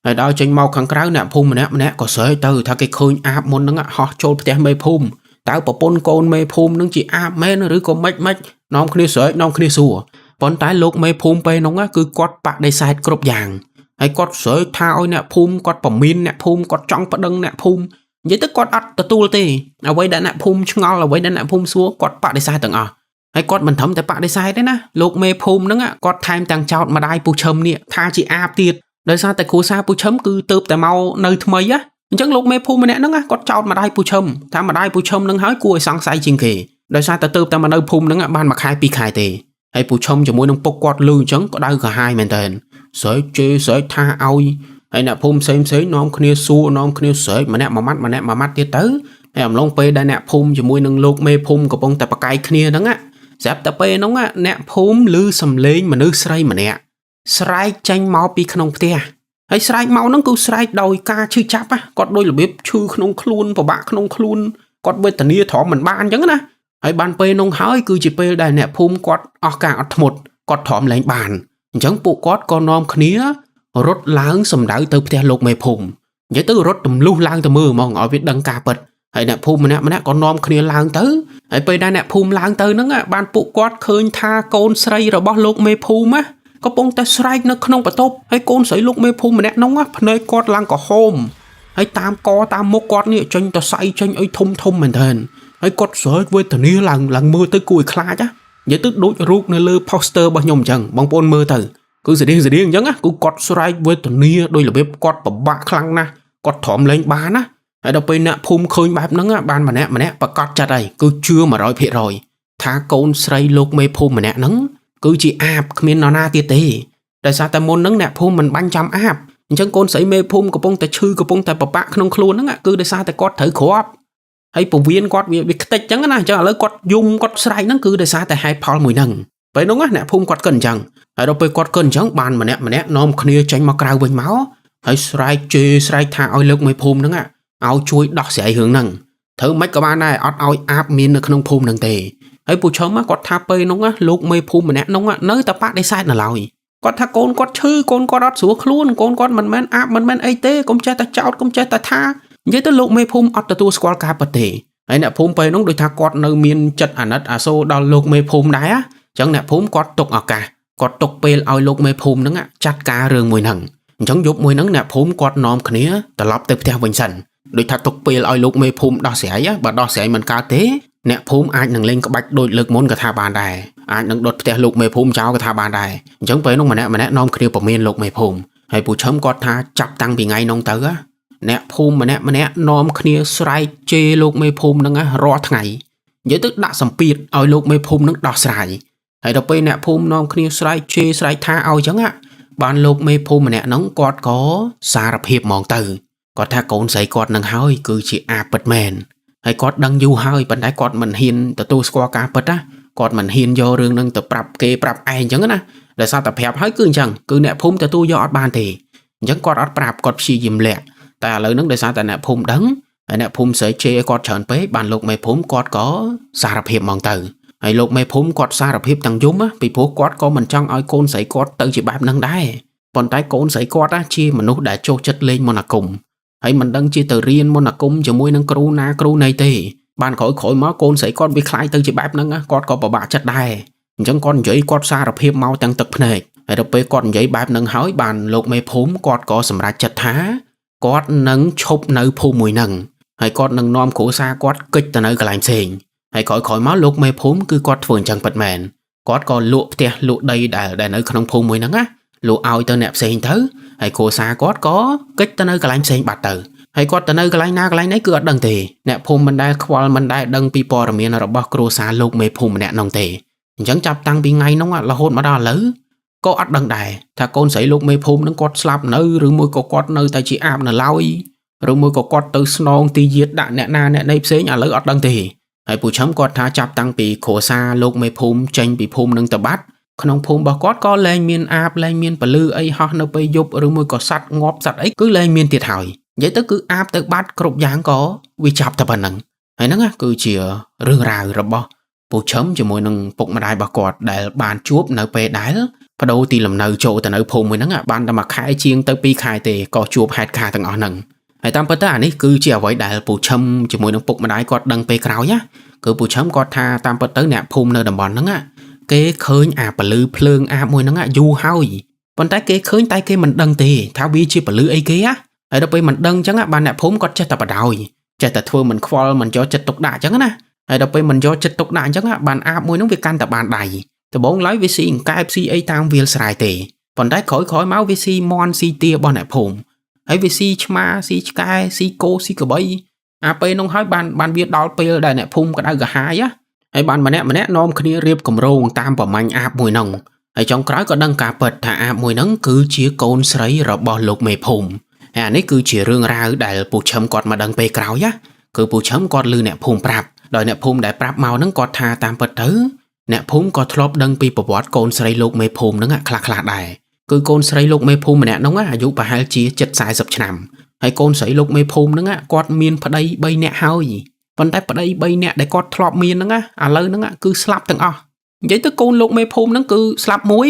ហើយដើរចេញមកខាងក្រៅអ្នកភូមិម្នាក់ក៏ស្រែកទៅថាគេឃើញអាបមុនហ្នឹងហោះចូលផ្ទះមេភូមិតើប្រពន្ធកូនមេភូមិនឹងជាអាបមែនឬក៏មិននាំគ្នាស្រែកនាំគ្នាសួរប៉ុន្តែលោកមេភូមិពេលហ្នឹងគឺគាត់បដិសេធគ្រប់យ៉ាងហើយគាត់ស្រែកថាឲ្យអ្នកភូមិគាត់ប្រមានអ្នកភូមិគាត់ចង់ប្តឹងអ្នកភូមិនិយាយទៅគាត់អត់ទទួលទេអ្វីដែលអ្នកភូមិឆ្ងល់អ្វីដែលអ្នកភូមិសួរគាត់បដិសេធទាំងអស់ហើយគាត់មិនត្រឹមតែបដិសេធទេណាលោកមេភូមិហ្នឹងគាត់ថែមទាំងចោទម្ដាយពូឈឹមនេះថាជាអាបទៀតដោយសារតែគ្រួសារពូឈឹមគឺទៅតែមកនៅថ្មីអញ្ចឹងលោកមេភូមិម្នាក់ហ្នឹងគាត់ចោទម្ដាយពូឈឹមថាម្ដាយពូឈឹមហ្នឹងហើយគួរឲ្យសង្ស័យជាងគេដោយសារតែទៅតែមកនៅភូមិហ្នឹងបានមួយខែពីរខែទេហើយពូឈឹមជាមួយនឹងពុកគាត់លឺអញ្ចឹងក៏ដៅកាហាយមែនតើស្រែកជេរស្រែកថាឲ្យហើយអ្នកភូមិផ្សេងនាំគ្នាសួរនាំគ្នាស្រែកម្នាក់មួយម៉ាត់ទៀតទៅហើយអំឡុងពេលដែលអ្នកភូមិជាមួយនឹងលោកមេភូមិកំពុងតែប្រកែកគ្នាហ្នឹងស្រាប់តែពេលហ្នឹងអ្នកភូមិឮសំឡេងមនុស្សស្រីម្នាក់ស្រែកចេញមកពីក្នុងផ្ទះហើយស្រែកមកហ្នឹងគឺស្រែកដោយការឈឺចាប់គាត់ដូចរបៀបឈឺក្នុងខ្លួនពិបាកក្នុងខ្លួនគាត់វេទនាទ្រាំមិនបានអញ្ចឹងណាហើយបានពេលហ្នឹងហើយគឺជាពេលដែលអ្នកភូមិគាត់អស់ការអត់ធ្មត់គាត់ទ្រាំលែងបានអញ្ចឹងពួកគាត់ក៏នាំគ្នារត់ឡើងសំដៅទៅផ្ទះលោកមេភូមិនិយាយទៅរត់ទម្លុះឡើងទៅមើលហ្មងឲ្យវាដឹងការពិតហើយអ្នកភូមិម្នាក់ក៏នាំគ្នាឡើងទៅហើយពេលដែលអ្នកភូមិឡើងទៅហ្នឹងបានពួកគាត់ឃើញថាកូនស្រីរបស់លោកមេភូមិកំពុងតែស្រែកនៅក្នុងបន្ទប់ហើយកូនស្រីលោកមេភូមិម្នាក់ហ្នឹងភ្នែកគាត់ឡើងក្រហមហើយតាមកតាមមុខគាត់នេះចេញទៅសៃចេញអីធំមែនទែនហើយគាត់ស្រែកវេទនាឡើងមើលទៅគួរឲ្យខ្លាចនិយាយទៅដូចរូបនៅលើ poster របស់ខ្ញុំអញ្ចឹងបងប្អូនមើលទៅគឺស្តៀងអញ្ចឹងគឺគាត់ស្រែកវេទនាដោយរបៀបគាត់ពិបាកខ្លាំងណាស់គាត់ទ្រាំលែងបានណាហើយដល់ពេលអ្នកភូមិឃើញបែបហ្នឹងបានម្នាក់ប្រកាសចិត្តហើយគឺជឿ 100% ថាកូនស្រីលោកមេភូមិម្នាក់ហ្នឹងគឺជាអាបគ្មាននរណាទៀតទេដោយសារតែមុនហ្នឹងអ្នកភូមិមិនបាញ់ចាំអាបអញ្ចឹងកូនស្រីមេភូមិកំពុងតែឈឺកំពុងតែពិបាកក្នុងខ្លួនហ្នឹងគឺដោយសារតែគាត់ត្រូវគ្រាប់ហើយពវៀនគាត់វាខ្ទេចអញ្ចឹងណាអញ្ចឹងឥឡូវគាត់យំគាត់ស្រែកហ្នឹងគឺដោយសារតែហេតុផលមួយហ្នឹងពេលហ្នឹងអ្នកភូមិគាត់គិតអញ្ចឹងហើយដល់ពេលគាត់គិតអញ្ចឹងបានម្នាក់នាំគ្នាចេញមកក្រៅវិញមកហើយស្រែកជេរស្រែកថាឲ្យលោកមេភូមិហ្នឹងឲ្យជួយដោះស្រាយរឿងហ្នឹងធ្វើម៉េចក៏បានដែរអត់ឲ្យអាបមាននៅក្នុងភូមិហ្នឹងទេហើយពូឈឹមគាត់ថាពេលហ្នឹងលោកមេភូមិម្នាក់ហ្នឹងនៅតែបដិសេធនៅឡើយគាត់ថាកូនគាត់ឈឺកូនគាត់អត់ស្រួលខ្លួនកូនគាត់មិនមែនអាបមិនមែនអីទេកុំចេះតែចោទកុំចេះតែថានិយាយទៅលោកមេភូមិអត់ទទួលស្គាល់ការពិតទេហើយអ្នកភូមិពេលហ្នឹងដូចថាគាត់នៅមានចិត្តអាណិតអាសូរដល់លោកមេភូមិដែរអញ្ចឹងអ្នកភូមិគាត់ទុកឱកាសគាត់ទុកពេលឲ្យលោកមេភូមិហ្នឹងចាត់ការរឿងមួយហ្នឹងអញ្ចឹងយប់មួយហ្នឹងអ្នកភូមិគាត់នាំគ្នាត្រឡប់ទៅផ្ទះវិញសិនដូចថាទុកពេលឲ្យលោកមេភូមិដោះស្រាយបើដោះស្រាយមិនកើតទេអ្នកភូមិអាចនឹងលេងក្បាច់ដូចលើកមុនក៏ថាបានដែរអាចនឹងដុតផ្ទះលោកមេភូមិចោលក៏ថាបានដែរអញ្ចឹងពេលនោះម្នាក់នាំគ្នាប្រមានលោកមេភូមិហើយពូឈឹមគាត់ថាចាប់តាំងពីថ្ងៃនោះទៅអ្នកភូមិម្នាក់នាំគ្នាស្រែកជេរលោកមេភូមិហ្នឹងរាល់ថ្ងៃនិយាយទៅដាក់សម្ពាធឲ្យលោកមេភូមិហ្នឹងដោះស្រាយហើយដល់ពេលអ្នកភូមិនាំគ្នាស្រែកជេរស្រែកថាឲ្យអញ្ចឹងបានលោកមេភូមិម្នាក់ហ្នឹងគាត់ក៏សារភាពហ្មងទៅ គាត់ថាកូនស្រីគាត់នឹងហើយគឺជាអាពិតមែនហើយគាត់ដឹងយូរហើយប៉ុន្តែគាត់មិនហ៊ានទទួលស្គាល់ការពិតណាគាត់មិនហ៊ានយករឿងនឹងទៅប្រាប់គេប្រាប់ឯងអញ្ចឹងណាដោយសារតែប្រាប់ហើយគឺអញ្ចឹងគឺអ្នកភូមិទទួលយកអត់បានទេអញ្ចឹងគាត់អត់ប្រាប់គាត់ព្យាយាមលាក់តែឥឡូវហ្នឹងដោយសារតែអ្នកភូមិដឹងហើយអ្នកភូមិស្រីជេរគាត់ច្រើនពេកបានលោកមេភូមិគាត់ក៏សារភាពហ្មងទៅហើយលោកមេភូមិគាត់សារភាពទាំងយំពីព្រោះគាត់ក៏មិនចង់ឲ្យកូនស្រីគាត់ទៅជាបែបហ្នឹងដែរប៉ុន្តែកូនស្រីគាត់ជាមនុស្សដែលចូលចិត្តលេងមន្តអាគមហើយមិនដឹងជាទៅរៀនមន្តអាគមជាមួយនឹងគ្រូណាគ្រូណីទេបានក្រោយមកកូនស្រីគាត់វាខ្លាយទៅជាបែបហ្នឹងគាត់ក៏ពិបាកចិត្តដែរអញ្ចឹងគាត់និយាយគាត់សារភាពមកទាំងទឹកភ្នែកហើយដល់ពេលគាត់និយាយបែបហ្នឹងហើយបានលោកមេភូមិគាត់ក៏សម្រេចចិត្តថាគាត់នឹងឈប់នៅភូមិមួយហ្នឹងហើយគាត់នឹងនាំគ្រួសារគាត់គេចទៅនៅកន្លែងផ្សេងហើយក្រោយមកលោកមេភូមិគឺគាត់ធ្វើអញ្ចឹងពិតមែនគាត់ក៏លក់ផ្ទះលក់ដីដែលនៅក្នុងភូមិមួយហ្នឹងណាលក់ឲ្យទៅអ្នកផ្សេងទៅហើយគ្រួសារគាត់ក៏គេចទៅនៅកន្លែងផ្សេងបាត់ទៅហើយគាត់ទៅនៅកន្លែងណាកន្លែងណីគឺអត់ដឹងទេអ្នកភូមិមិនដែលខ្វល់មិនដែលដឹងពីព័ត៌មានរបស់គ្រួសារលោកមេភូមិម្នាក់នោះទេអញ្ចឹងចាប់តាំងពីថ្ងៃនោះរហូតមកដល់ឥឡូវក៏អត់ដឹងដែរថាកូនស្រីលោកមេភូមិនឹងគាត់ស្លាប់នៅឬមួយក៏គាត់នៅតែជាអាបនៅឡើយឬមួយក៏គាត់ទៅស្នងទីយាតដាក់អ្នកណាអ្នកណីផ្សេងឥឡូវអត់ដឹងទេហើយពូឆឹមគាត់ថាចាប់តាំងពីគ្រួសារលោកមេភូមិចេញពីភូមិនឹងទៅបាត់ក្នុងភូមិរបស់គាត់ក៏លែងមានអាបលែងមានពលឺអីហោះនៅពេលយប់ឬមួយក៏សัตว์ងាប់សัตว์អីគឺលែងមានទៀតហើយនិយាយទៅគឺអាបទៅបាត់គ្រប់យ៉ាងក៏វាចាប់តែប៉ុណ្្នឹងហើយហ្នឹងគឺជារឿងរ៉ាវរបស់ពូឆឹមជាមួយនឹងពុកម្ដាយរបស់គាត់ដែលបានជួបនៅពេលដែលបដូរទីលំនៅចូលទៅនៅភូមិមួយហ្នឹងបានតែមួយខែជាងទៅ2ខែទេក៏ជួបហេតុការណ៍ទាំងអស់ហ្នឹងហើយតាមពិតទៅអានេះគឺជាអ្វីដែលពូឆឹមជាមួយនឹងពុកម្ដាយគាត់ដឹងពេលក្រោយគឺពូឆឹមគាត់ថាតាមពិតទៅអ្នកភូមិនៅតំបន់ហ្នឹងគេឃើញអាពលឺភ្លើងអាបមួយហ្នឹងយូរហើយប៉ុន្តែគេឃើញតែគេមិនដឹងទេថាវាជាពលឺអីគេហើយដល់ពេលមិនដឹងអញ្ចឹងបានអ្នកភូមិគាត់ចេះតែបដ ாய் ចេះតែធ្វើមិនខ្វល់មិនយកចិត្តទុកដាក់អញ្ចឹងណាហើយដល់ពេលមិនយកចិត្តទុកដាក់អញ្ចឹងបានអាបមួយហ្នឹងវាកាន់តែបានដៃដំបូងឡើយវាស៊ីអង្កែបស៊ីអីតាមវាលស្រែទេប៉ុន្តែក្រោយមកវាស៊ីមន់ស៊ីទារបស់អ្នកភូមិហើយវាស៊ីឆ្មាស៊ីឆ្កែស៊ីគោស៊ីក្របីអាពេលនោះហើយបានវាដល់ពេលដែលអ្នកភូមិក្តៅក្រហាយហើយបានម្នាក់នាំគ្នារៀបគម្រោងតាមប្រមាញ់អាបមួយហ្នឹងហើយចុងក្រោយក៏ដឹងការពិតថាអាបមួយហ្នឹងគឺជាកូនស្រីរបស់លោកមេភូមិហើយអានេះគឺជារឿងរ៉ាវដែលពូឆឹមគាត់មកដឹងពេលក្រោយគឺពូឆឹមគាត់ឮអ្នកភូមិប្រាប់ដោយអ្នកភូមិដែលប្រាប់មកហ្នឹងគាត់ថាតាមពិតទៅអ្នកភូមិក៏ធ្លាប់ដឹងពីប្រវត្តិកូនស្រីលោកមេភូមិហ្នឹងខ្លះដែរគឺកូនស្រីលោកមេភូមិម្នាក់ហ្នឹងអាយុប្រហែលជា7-40ឆ្នាំហើយកូនស្រីលោកមេភូមិហ្នឹងគាត់មានប្តី3នាក់ហើយប៉ុន្តែប្តី3នាក់ដែលគាត់ធ្លាប់មានហ្នឹងឥឡូវហ្នឹងគឺស្លាប់ទាំងអស់និយាយទៅកូនលោកមេភូមិហ្នឹងគឺស្លាប់មួយ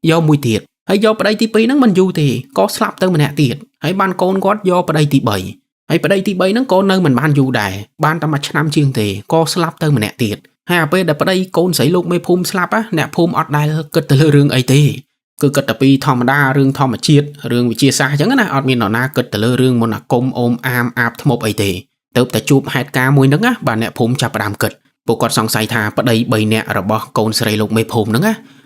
យកមួយទៀតហើយយកប្តីទី2ហ្នឹងមិនយូរទេក៏ស្លាប់ទៅម្នាក់ទៀតហើយបានកូនគាត់យកប្តីទី3ហើយប្តីទី3ហ្នឹងក៏នៅមិនបានយូរដែរបានតែមួយឆ្នាំជាងទេក៏ស្លាប់ទៅម្នាក់ទៀតហើយអាពេលដែលប្តីកូនស្រីលោកមេភូមិស្លាប់អ្នកភូមិអត់ដែលគិតទៅលើរឿងអីទេគឺគិតតែពីធម្មតារឿងធម្មជាតិរឿងវិទ្យាសាស្ត្រអញ្ចឹងណាអត់មាននរណាគិតទៅលើរឿងមន្តអាគមអូមអាមអាបធ្មប់អីទេទៅតែជួបហេតុការណ៍មួយហ្នឹងបាទអ្នកភូមិចាប់ផ្ដើមគិតពួកគាត់សង្ស័យថាប្តី3នាក់របស់កូនស្រីលោកមេភូមិហ្នឹ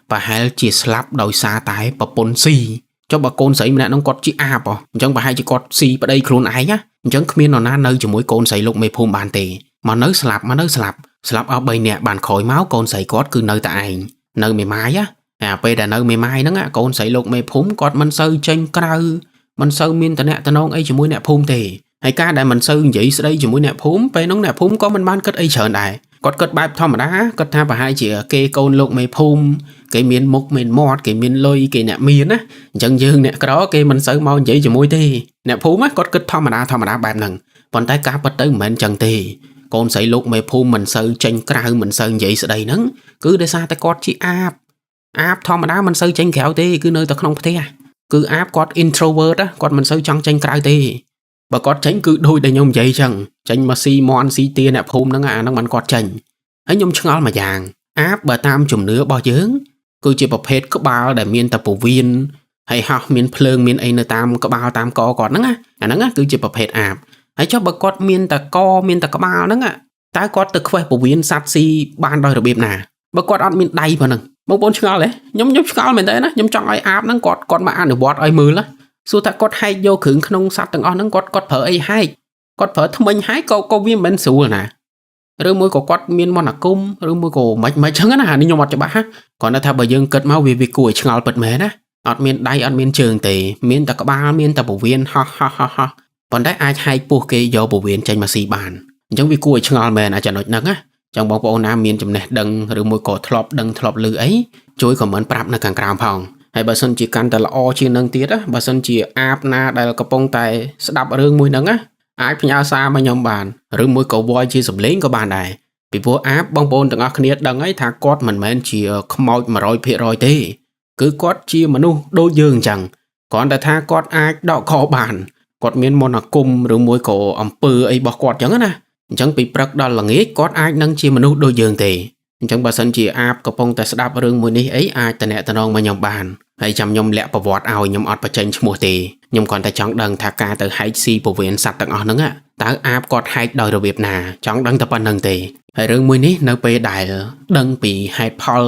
ងប្រហែលជាស្លាប់ដោយសារតែប្រពន្ធស៊ីចុះបើកូនស្រីម្នាក់ហ្នឹងគាត់ជាអាបអញ្ចឹងប្រហែលជាគាត់ស៊ីប្តីខ្លួនឯងអញ្ចឹងគ្មាននរណានៅជាមួយកូនស្រីលោកមេភូមិបានទេមកនៅស្លាប់អស់3នាក់បានក្រោយមកកូនស្រីគាត់គឺនៅតែឯងនៅមេម៉ាយអាពេលដែលនៅមេម៉ាយហ្នឹងកូនស្រីលោកមេភូមិគាត់មិនសូវចេញក្រៅមិនសូវមានតំណែងអីជាមួយអ្នកភូមិទេហើយការដែលមិនសូវនិយាយស្ដីជាមួយអ្នកភូមិពេលហ្នឹងអ្នកភូមិក៏មិនបានគិតអីច្រើនដែរគាត់គិតបែបធម្មតាគាត់ថាប្រហែលជាគេកូនលោកមេភូមិគេមានមុខមានមាត់គេមានលុយគេអ្នកមានណាអញ្ចឹងយើងអ្នកក្រគេមិនសូវមកនិយាយជាមួយទេអ្នកភូមិគាត់គិតធម្មតាបែបហ្នឹងប៉ុន្តែការពិតទៅមិនមែនអញ្ចឹងទេកូនស្រីលោកមេភូមិមិនសូវចេញក្រៅមិនសូវនិយាយស្ដីហ្នឹងគឺដោយសារតែគាត់ជាអាបធម្មតាមិនសូវចេញក្រៅទេគឺនៅតែក្នុងផ្ទះគឺអាបគាត់ introvert គាត់មិនសូវចង់ចេញក្រៅទេបើគាត់ចេញគឺដូចដែលខ្ញុំនិយាយអញ្ចឹងចេញមកស៊ីមន់ស៊ីទាអ្នកភូមិហ្នឹងអាហ្នឹងមិនគាត់ចេញហើយខ្ញុំឆ្ងល់មួយយ៉ាងអាបបើតាមជំនឿរបស់យើងគឺជាប្រភេទក្បាលដែលមានតែពោះវៀនហើយហោះមានភ្លើងមានអីនៅតាមក្បាលតាមកគាត់ហ្នឹងអាហ្នឹងគឺជាប្រភេទអាបហើយចុះបើគាត់មានតែកមានតែក្បាលហ្នឹងតើគាត់ទៅខ្វេះពោះវៀនសัตว์ស៊ីបានដោយរបៀបណាបើគាត់អត់មានដៃប៉ុណ្ណឹងបងប្អូនឆ្ងល់ទេខ្ញុំឆ្ងល់មែនតើណាខ្ញុំចង់ឲ្យអាបហ្នឹងគាត់មកអនុវត្តឲ្យមើលណាសួរថាគាត់ហែកយកគ្រឿងក្នុងសัตว์ទាំងអស់ហ្នឹងគាត់ប្រើអីហែកគាត់ប្រើថ្មិញហែកក៏វាមិនស្រួលណាឬមួយក៏គាត់មានមន្តអាគមឬមួយក៏មិនចឹងណានេះខ្ញុំអត់ច្បាស់គាត់ថាបើយើងគិតមកវាគួរឲ្យឆ្ងល់ពិតមែនណាអត់មានដៃអត់មានជើងទេមានតែក្បាលមានតែពោះវៀនហោះ ប៉ុន្តែអាចហែកពោះគេយកពវៀនចេញមកស៊ីបានអញ្ចឹងវាគួរឲ្យឆ្ងល់មែនអាចចំណុចហ្នឹងណាចឹងបងប្អូនណាមានចំណេះដឹងឬមួយក៏ធ្លាប់ដឹងធ្លាប់ឮអីជួយខមមិនប្រាប់នៅខាងក្រោមផងហើយបើសិនជាកាន់តែល្អជាងនឹងទៀតណាបើសិនជាអាបណាដែលកំពុងតែស្ដាប់រឿងមួយហ្នឹងណាអាចផ្ញើសារមកខ្ញុំបានឬមួយក៏វល់ជាសម្លេងក៏បានដែរពីព្រោះអាបបងប្អូនទាំងអស់គ្នាដឹងហើយថាគាត់មិនមែនជាខ្មោច 100% ទេគឺគាត់ជាមនុស្សដូចយើងអញ្ចឹងគ្រាន់តែថាគាត់អាចដកខបានគាត់មានមន្តអាគមឬមួយក៏អំពើអីរបស់គាត់អញ្ចឹងណាអញ្ចឹងពីព្រឹកដល់ល្ងាចគាត់អាចនឹងជាមនុស្សដូចយើងទេអញ្ចឹងបើសិនជាអាបកំពុងតែស្ដាប់រឿងមួយនេះអីអាចតំណែងមកខ្ញុំបានហើយចាំខ្ញុំលាក់ប្រវត្តិឲ្យខ្ញុំអត់បញ្ចេញឈ្មោះទេខ្ញុំគ្រាន់តែចង់ដឹងថាការទៅហែកស៊ីពវៀនសត្វទាំងអស់ហ្នឹងតើអាបគាត់ហែកដោយរបៀបណាចង់ដឹងតែប៉ុណ្្នឹងទេហើយរឿងមួយនេះនៅពេលដែលដឹងពីហេតុផល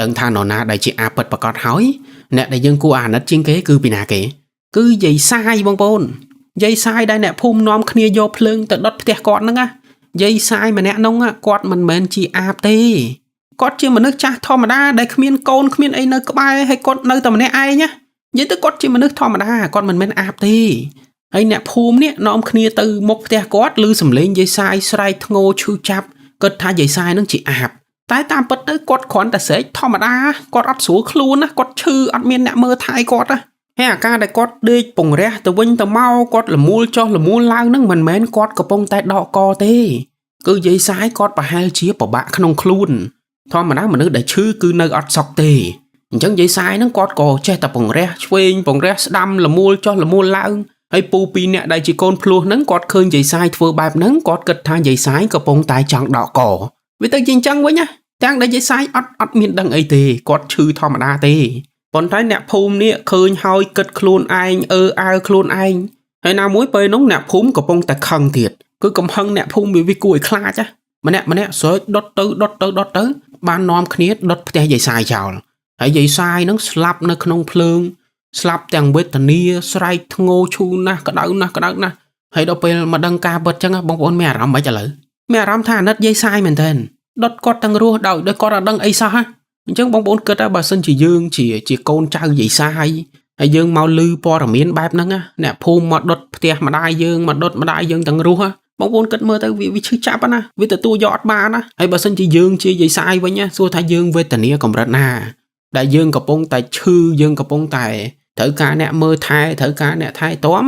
ដឹងថានរណាដែលជាអាបពិតប្រាកដហើយអ្នកដែលយើងគួរអាណិតជាងគេគឺពីណាគេគឺយាយសាយបងប្អូនយាយសាយដែលអ្នកភូមិនាំគ្នាយកភ្លើងទៅដុតផ្ទះគាត់ហ្នឹងណាយាយសាយម្នាក់នោះគាត់មិនមែនជាអាបទេគាត់ជាមនុស្សចាស់ធម្មតាដែលគ្មានកូនគ្មានអីនៅក្បែរហើយគាត់នៅតែម្នាក់ឯងណានិយាយទៅគាត់ជាមនុស្សធម្មតាគាត់មិនមែនអាបទេហើយអ្នកភូមិនេះនាំគ្នាទៅមុខផ្ទះគាត់ឮសំឡេងយាយសាយស្រែកធ្ងោឈឺចាប់គិតថាយាយសាយនឹងជាអាបតែតាមពិតទៅគាត់គ្រាន់តែស្រែកធម្មតាគាត់អត់ស្រួលខ្លួនណាគាត់ឈឺអត់មានអ្នកមើលថែគាត់ណាហើយអាការដែលគាត់ដេកពង្រះទៅវិញទៅមកគាត់លមូលចុះលមូលឡើងនឹងមិនមែនគាត់កំពុងតែដកកទេគឺយាយសាយគាត់ប្រហែលជាពិបាកក្នុងខ្លួនធម្មតាមនុស្សដែលឈឺគឺនៅអត់សុខទេអញ្ចឹងយាយសាយហ្នឹងគាត់ក៏ចេះតែពង្រះឆ្វេងពង្រះស្ដាំលមូលចុះលមូលឡើងហើយពូពីរនាក់ដែលជាកូនភ្លោះហ្នឹងគាត់ឃើញយាយសាយធ្វើបែបហ្នឹងគាត់គិតថាយាយសាយកំពុងតែចង់ដកកវាទៅជាអញ្ចឹងវិញណាទាំងដែលយាយសាយអត់មានដឹងអីទេគាត់ឈឺធម្មតាទេប៉ុន្តែអ្នកភូមិនេះឃើញហើយគិតខ្លួនឯងអើខ្លួនឯងហើយណាមួយពេលនោះអ្នកភូមិកំពុងតែខឹងទៀតគឺកំហឹងអ្នកភូមិវាគួរឲ្យខ្លាចណាម្នាក់ស្រែកដុតទៅបាននាំគ្នាដុតផ្ទះយាយសាយចោលហើយយាយសាយនឹងស្លាប់នៅក្នុងភ្លើងស្លាប់ទាំងវេទនាស្រែកធ្ងោឈូណាស់ក្តៅណាស់ហើយដល់ពេលមកដឹងការពិតចឹងបងប្អូនមានអារម្មណ៍មិនឥឡូវមានអារម្មណ៍ថាអាណិតយាយសាយមែនតើដុតគាត់ទាំងរស់ដោយគាត់អត់ដឹងអីសោះអញ្ចឹងបងប្អូនគិតថាបើសិនជាយើងជាកូនចៅយាយសាយហើយយើងមកលឺព័ត៌មានបែបហ្នឹងអ្នកភូមិមកដុតផ្ទះម្ដាយយើងមកដុតម្ដាយយើងទាំងរស់បងប្អូនគិតមើលទៅវាឈឺចាប់ណាវាទទួលយកអត់បានណាហើយបើសិនជាយើងជាយាយសាយវិញសួរថាយើងវេទនាកម្រិតណាដែលយើងកំពុងតែឈឺយើងកំពុងតែត្រូវការអ្នកមើលថែត្រូវការអ្នកថែទាំ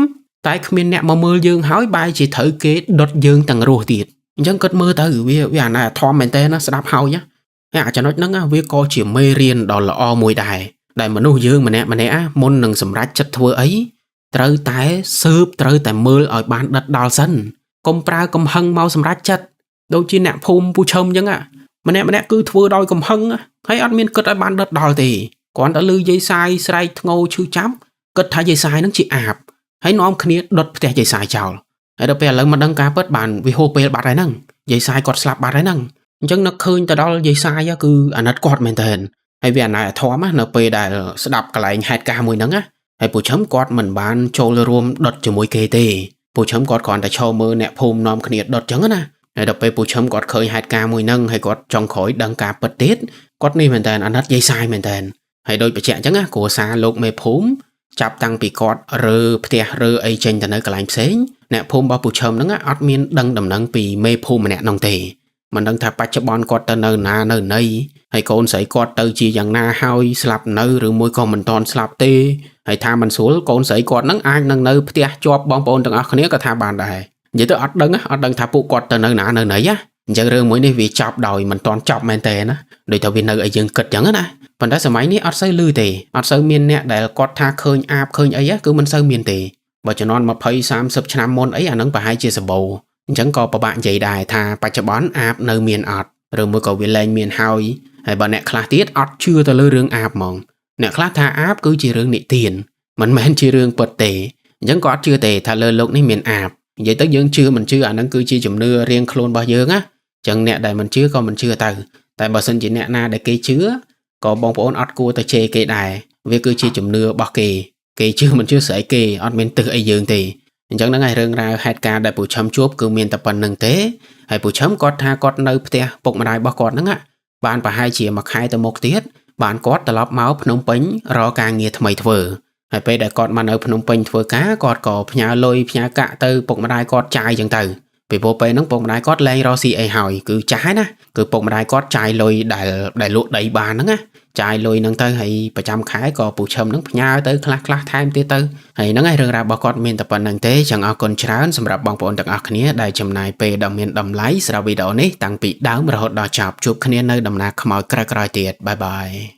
តែគ្មានអ្នកមកមើលយើងហើយបែរជាត្រូវគេដុតយើងទាំងរស់ទៀតអញ្ចឹងគិតមើលទៅវាអាណធម៌មែនតើណាស្ដាប់ហើយអាចំណុចហ្នឹងវាក៏ជាមេរៀនដ៏ល្អមួយដែរដែលមនុស្សយើងម្នាក់មុននឹងសម្រេចចិត្តធ្វើអីត្រូវតែស៊ើបត្រូវតែមើលឲ្យបានដិតដល់សិនកុំប្រើកំហឹងមកសម្រេចចិត្តដូចជាអ្នកភូមិពូឈឹមអញ្ចឹងម្នាក់គឺធ្វើដោយកំហឹងហើយអត់មានគិតឲ្យបានដិតដល់ទេគ្រាន់តែឮយាយសាយស្រែកធ្ងោឈឺចាប់គិតថាយាយសាយនឹងជាអាបហើយនាំគ្នាដុតផ្ទះយាយសាយចោលហើយដល់ពេលឥឡូវមកដឹងការពិតបានវាហួសពេលបាត់ហើយហ្នឹងយាយសាយគាត់ស្លាប់បាត់ហើយហ្នឹងអញ្ចឹងនឹកឃើញទៅដល់យាយសាយគឺអាណិតគាត់មែនតើហើយវាអាណិតធម៌នៅពេលដែលស្ដាប់កន្លែងហេតុការណ៍មួយហ្នឹងហើយពូឈឹមគាត់មិនបានចូលរួមដុតជាមួយគេទេពូឈឹមគាត់គ្រាន់តែឈរមើលអ្នកភូមិនាំគ្នាដុតអញ្ចឹងណាហើយដល់ពេលពូឈឹមគាត់ឃើញហេតុការណ៍មួយហ្នឹងហើយគាត់ចង់ក្រោយដឹងការពិតទៀតគាត់នេះមែនតើអាណិតយាយសាយមែនតើហើយដូចបញ្ជាក់អញ្ចឹងគ្រួសារលោកមេភូមិចាប់តាំងពីគាត់រើផ្ទះរើអីចេញទៅនៅកន្លែងផ្សេងអ្នកភូមិរបស់ពូឈឹមហ្នឹងអត់មានដឹងដំណឹងពីមេភូមិម្នាក់នោះទេមិនដឹងថាបច្ចុប្បន្នគាត់ទៅនៅណានៅណីហើយកូនស្រីគាត់ទៅជាយ៉ាងណាហើយស្លាប់នៅឬមួយក៏មិនទាន់ស្លាប់ទេហើយថាមិនស្រួលកូនស្រីគាត់ហ្នឹងអាចនឹងនៅផ្ទះជាប់បងប្អូនទាំងអស់គ្នាក៏ថាបានដែរនិយាយទៅអត់ដឹងថាពួកគាត់ទៅនៅណានៅណីអញ្ចឹងរឿងមួយនេះវាចប់ដោយមិនទាន់ចប់មែនទេណាដូចថាវានៅឲ្យយើងគិតអញ្ចឹងណាប៉ុន្តែសម័យនេះអត់សូវលឺទេអត់សូវមានអ្នកដែលគាត់ថាឃើញអាបឃើញអីគឺមិនសូវមានទេបើជំនាន់20 30ឆ្នាំមុនអីអាហ្នឹងប្រហែលជាសម្បូរអញ្ចឹងក៏ពិបាកនិយាយដែរថាបច្ចុប្បន្នអាបនៅមានអត់ឬមួយក៏វាលែងមានហើយបើអ្នកខ្លះទៀតអត់ជឿទៅលើរឿងអាបហ្មងអ្នកខ្លះថាអាបគឺជារឿងនិទានមិនមែនជារឿងពិតទេអញ្ចឹងក៏អត់ជឿទេថាលើលោកនេះមានអាបនិយាយទៅយើងជឿមិនជឿអាហ្នឹងគឺជាជំនឿរៀងខ្លួនរបស់យើងណាអញ្ចឹងអ្នកដែលមិនជឿក៏មិនជឿទៅតែបើសិនជាអ្នកណាដែលគេជឿក៏បងប្អូនអត់គួរទៅជេរគេដែរវាគឺជាជំនឿរបស់គេជឿមិនជឿស្អីគេអត់មានទិសអីយើងទេអញ្ចឹងហ្នឹងហើយរឿងរ៉ាវហេតុការណ៍ដែលពូឈឹមជួបគឺមានតែប៉ុណ្្នឹងទេហើយពូឈឹមគាត់ថាគាត់នៅផ្ទះពុកម្ដាយរបស់គាត់ហ្នឹងបានប្រហែលជាមួយខែទៅមុខទៀតបានគាត់ត្រឡប់មកភ្នំពេញរកការងារថ្មីធ្វើហ ហើយពេលដែលគាត់មកនៅភ្នំពេញធ្វើការគាត់ក៏ផ្ញើលុយផ្ញើកាក់ទៅពុកម្ដាយគាត់ចាយចឹងទៅពីព្រោះពេលហ្នឹងពុកម្ដាយគាត់លែងរកស៊ីអីហើយគឺចាស់ហើយណាគឺពុកម្ដាយគាត់ចាយលុយដែលលក់ដីបានហ្នឹងណាចាយលុយហ្នឹងទៅហើយប្រចាំខែក៏ពូឈឹមហ្នឹងផ្ញើទៅខ្លះថែមទៀតទៅហើយហ្នឹងហើយរឿងរ៉ាវរបស់គាត់មានតែប៉ុណ្្នឹងទេចឹងអរគុណច្រើនសម្រាប់បងប្អូនទាំងអស់គ្នាដែលចំណាយពេលដ៏មានតម្លៃសម្រាប់វីដេអូនេះតាំងពីដើមរហូតដល់ចប់ជួបគ្នានៅដំណើរខ្មោចក្រោយៗទៀតបាយបាយ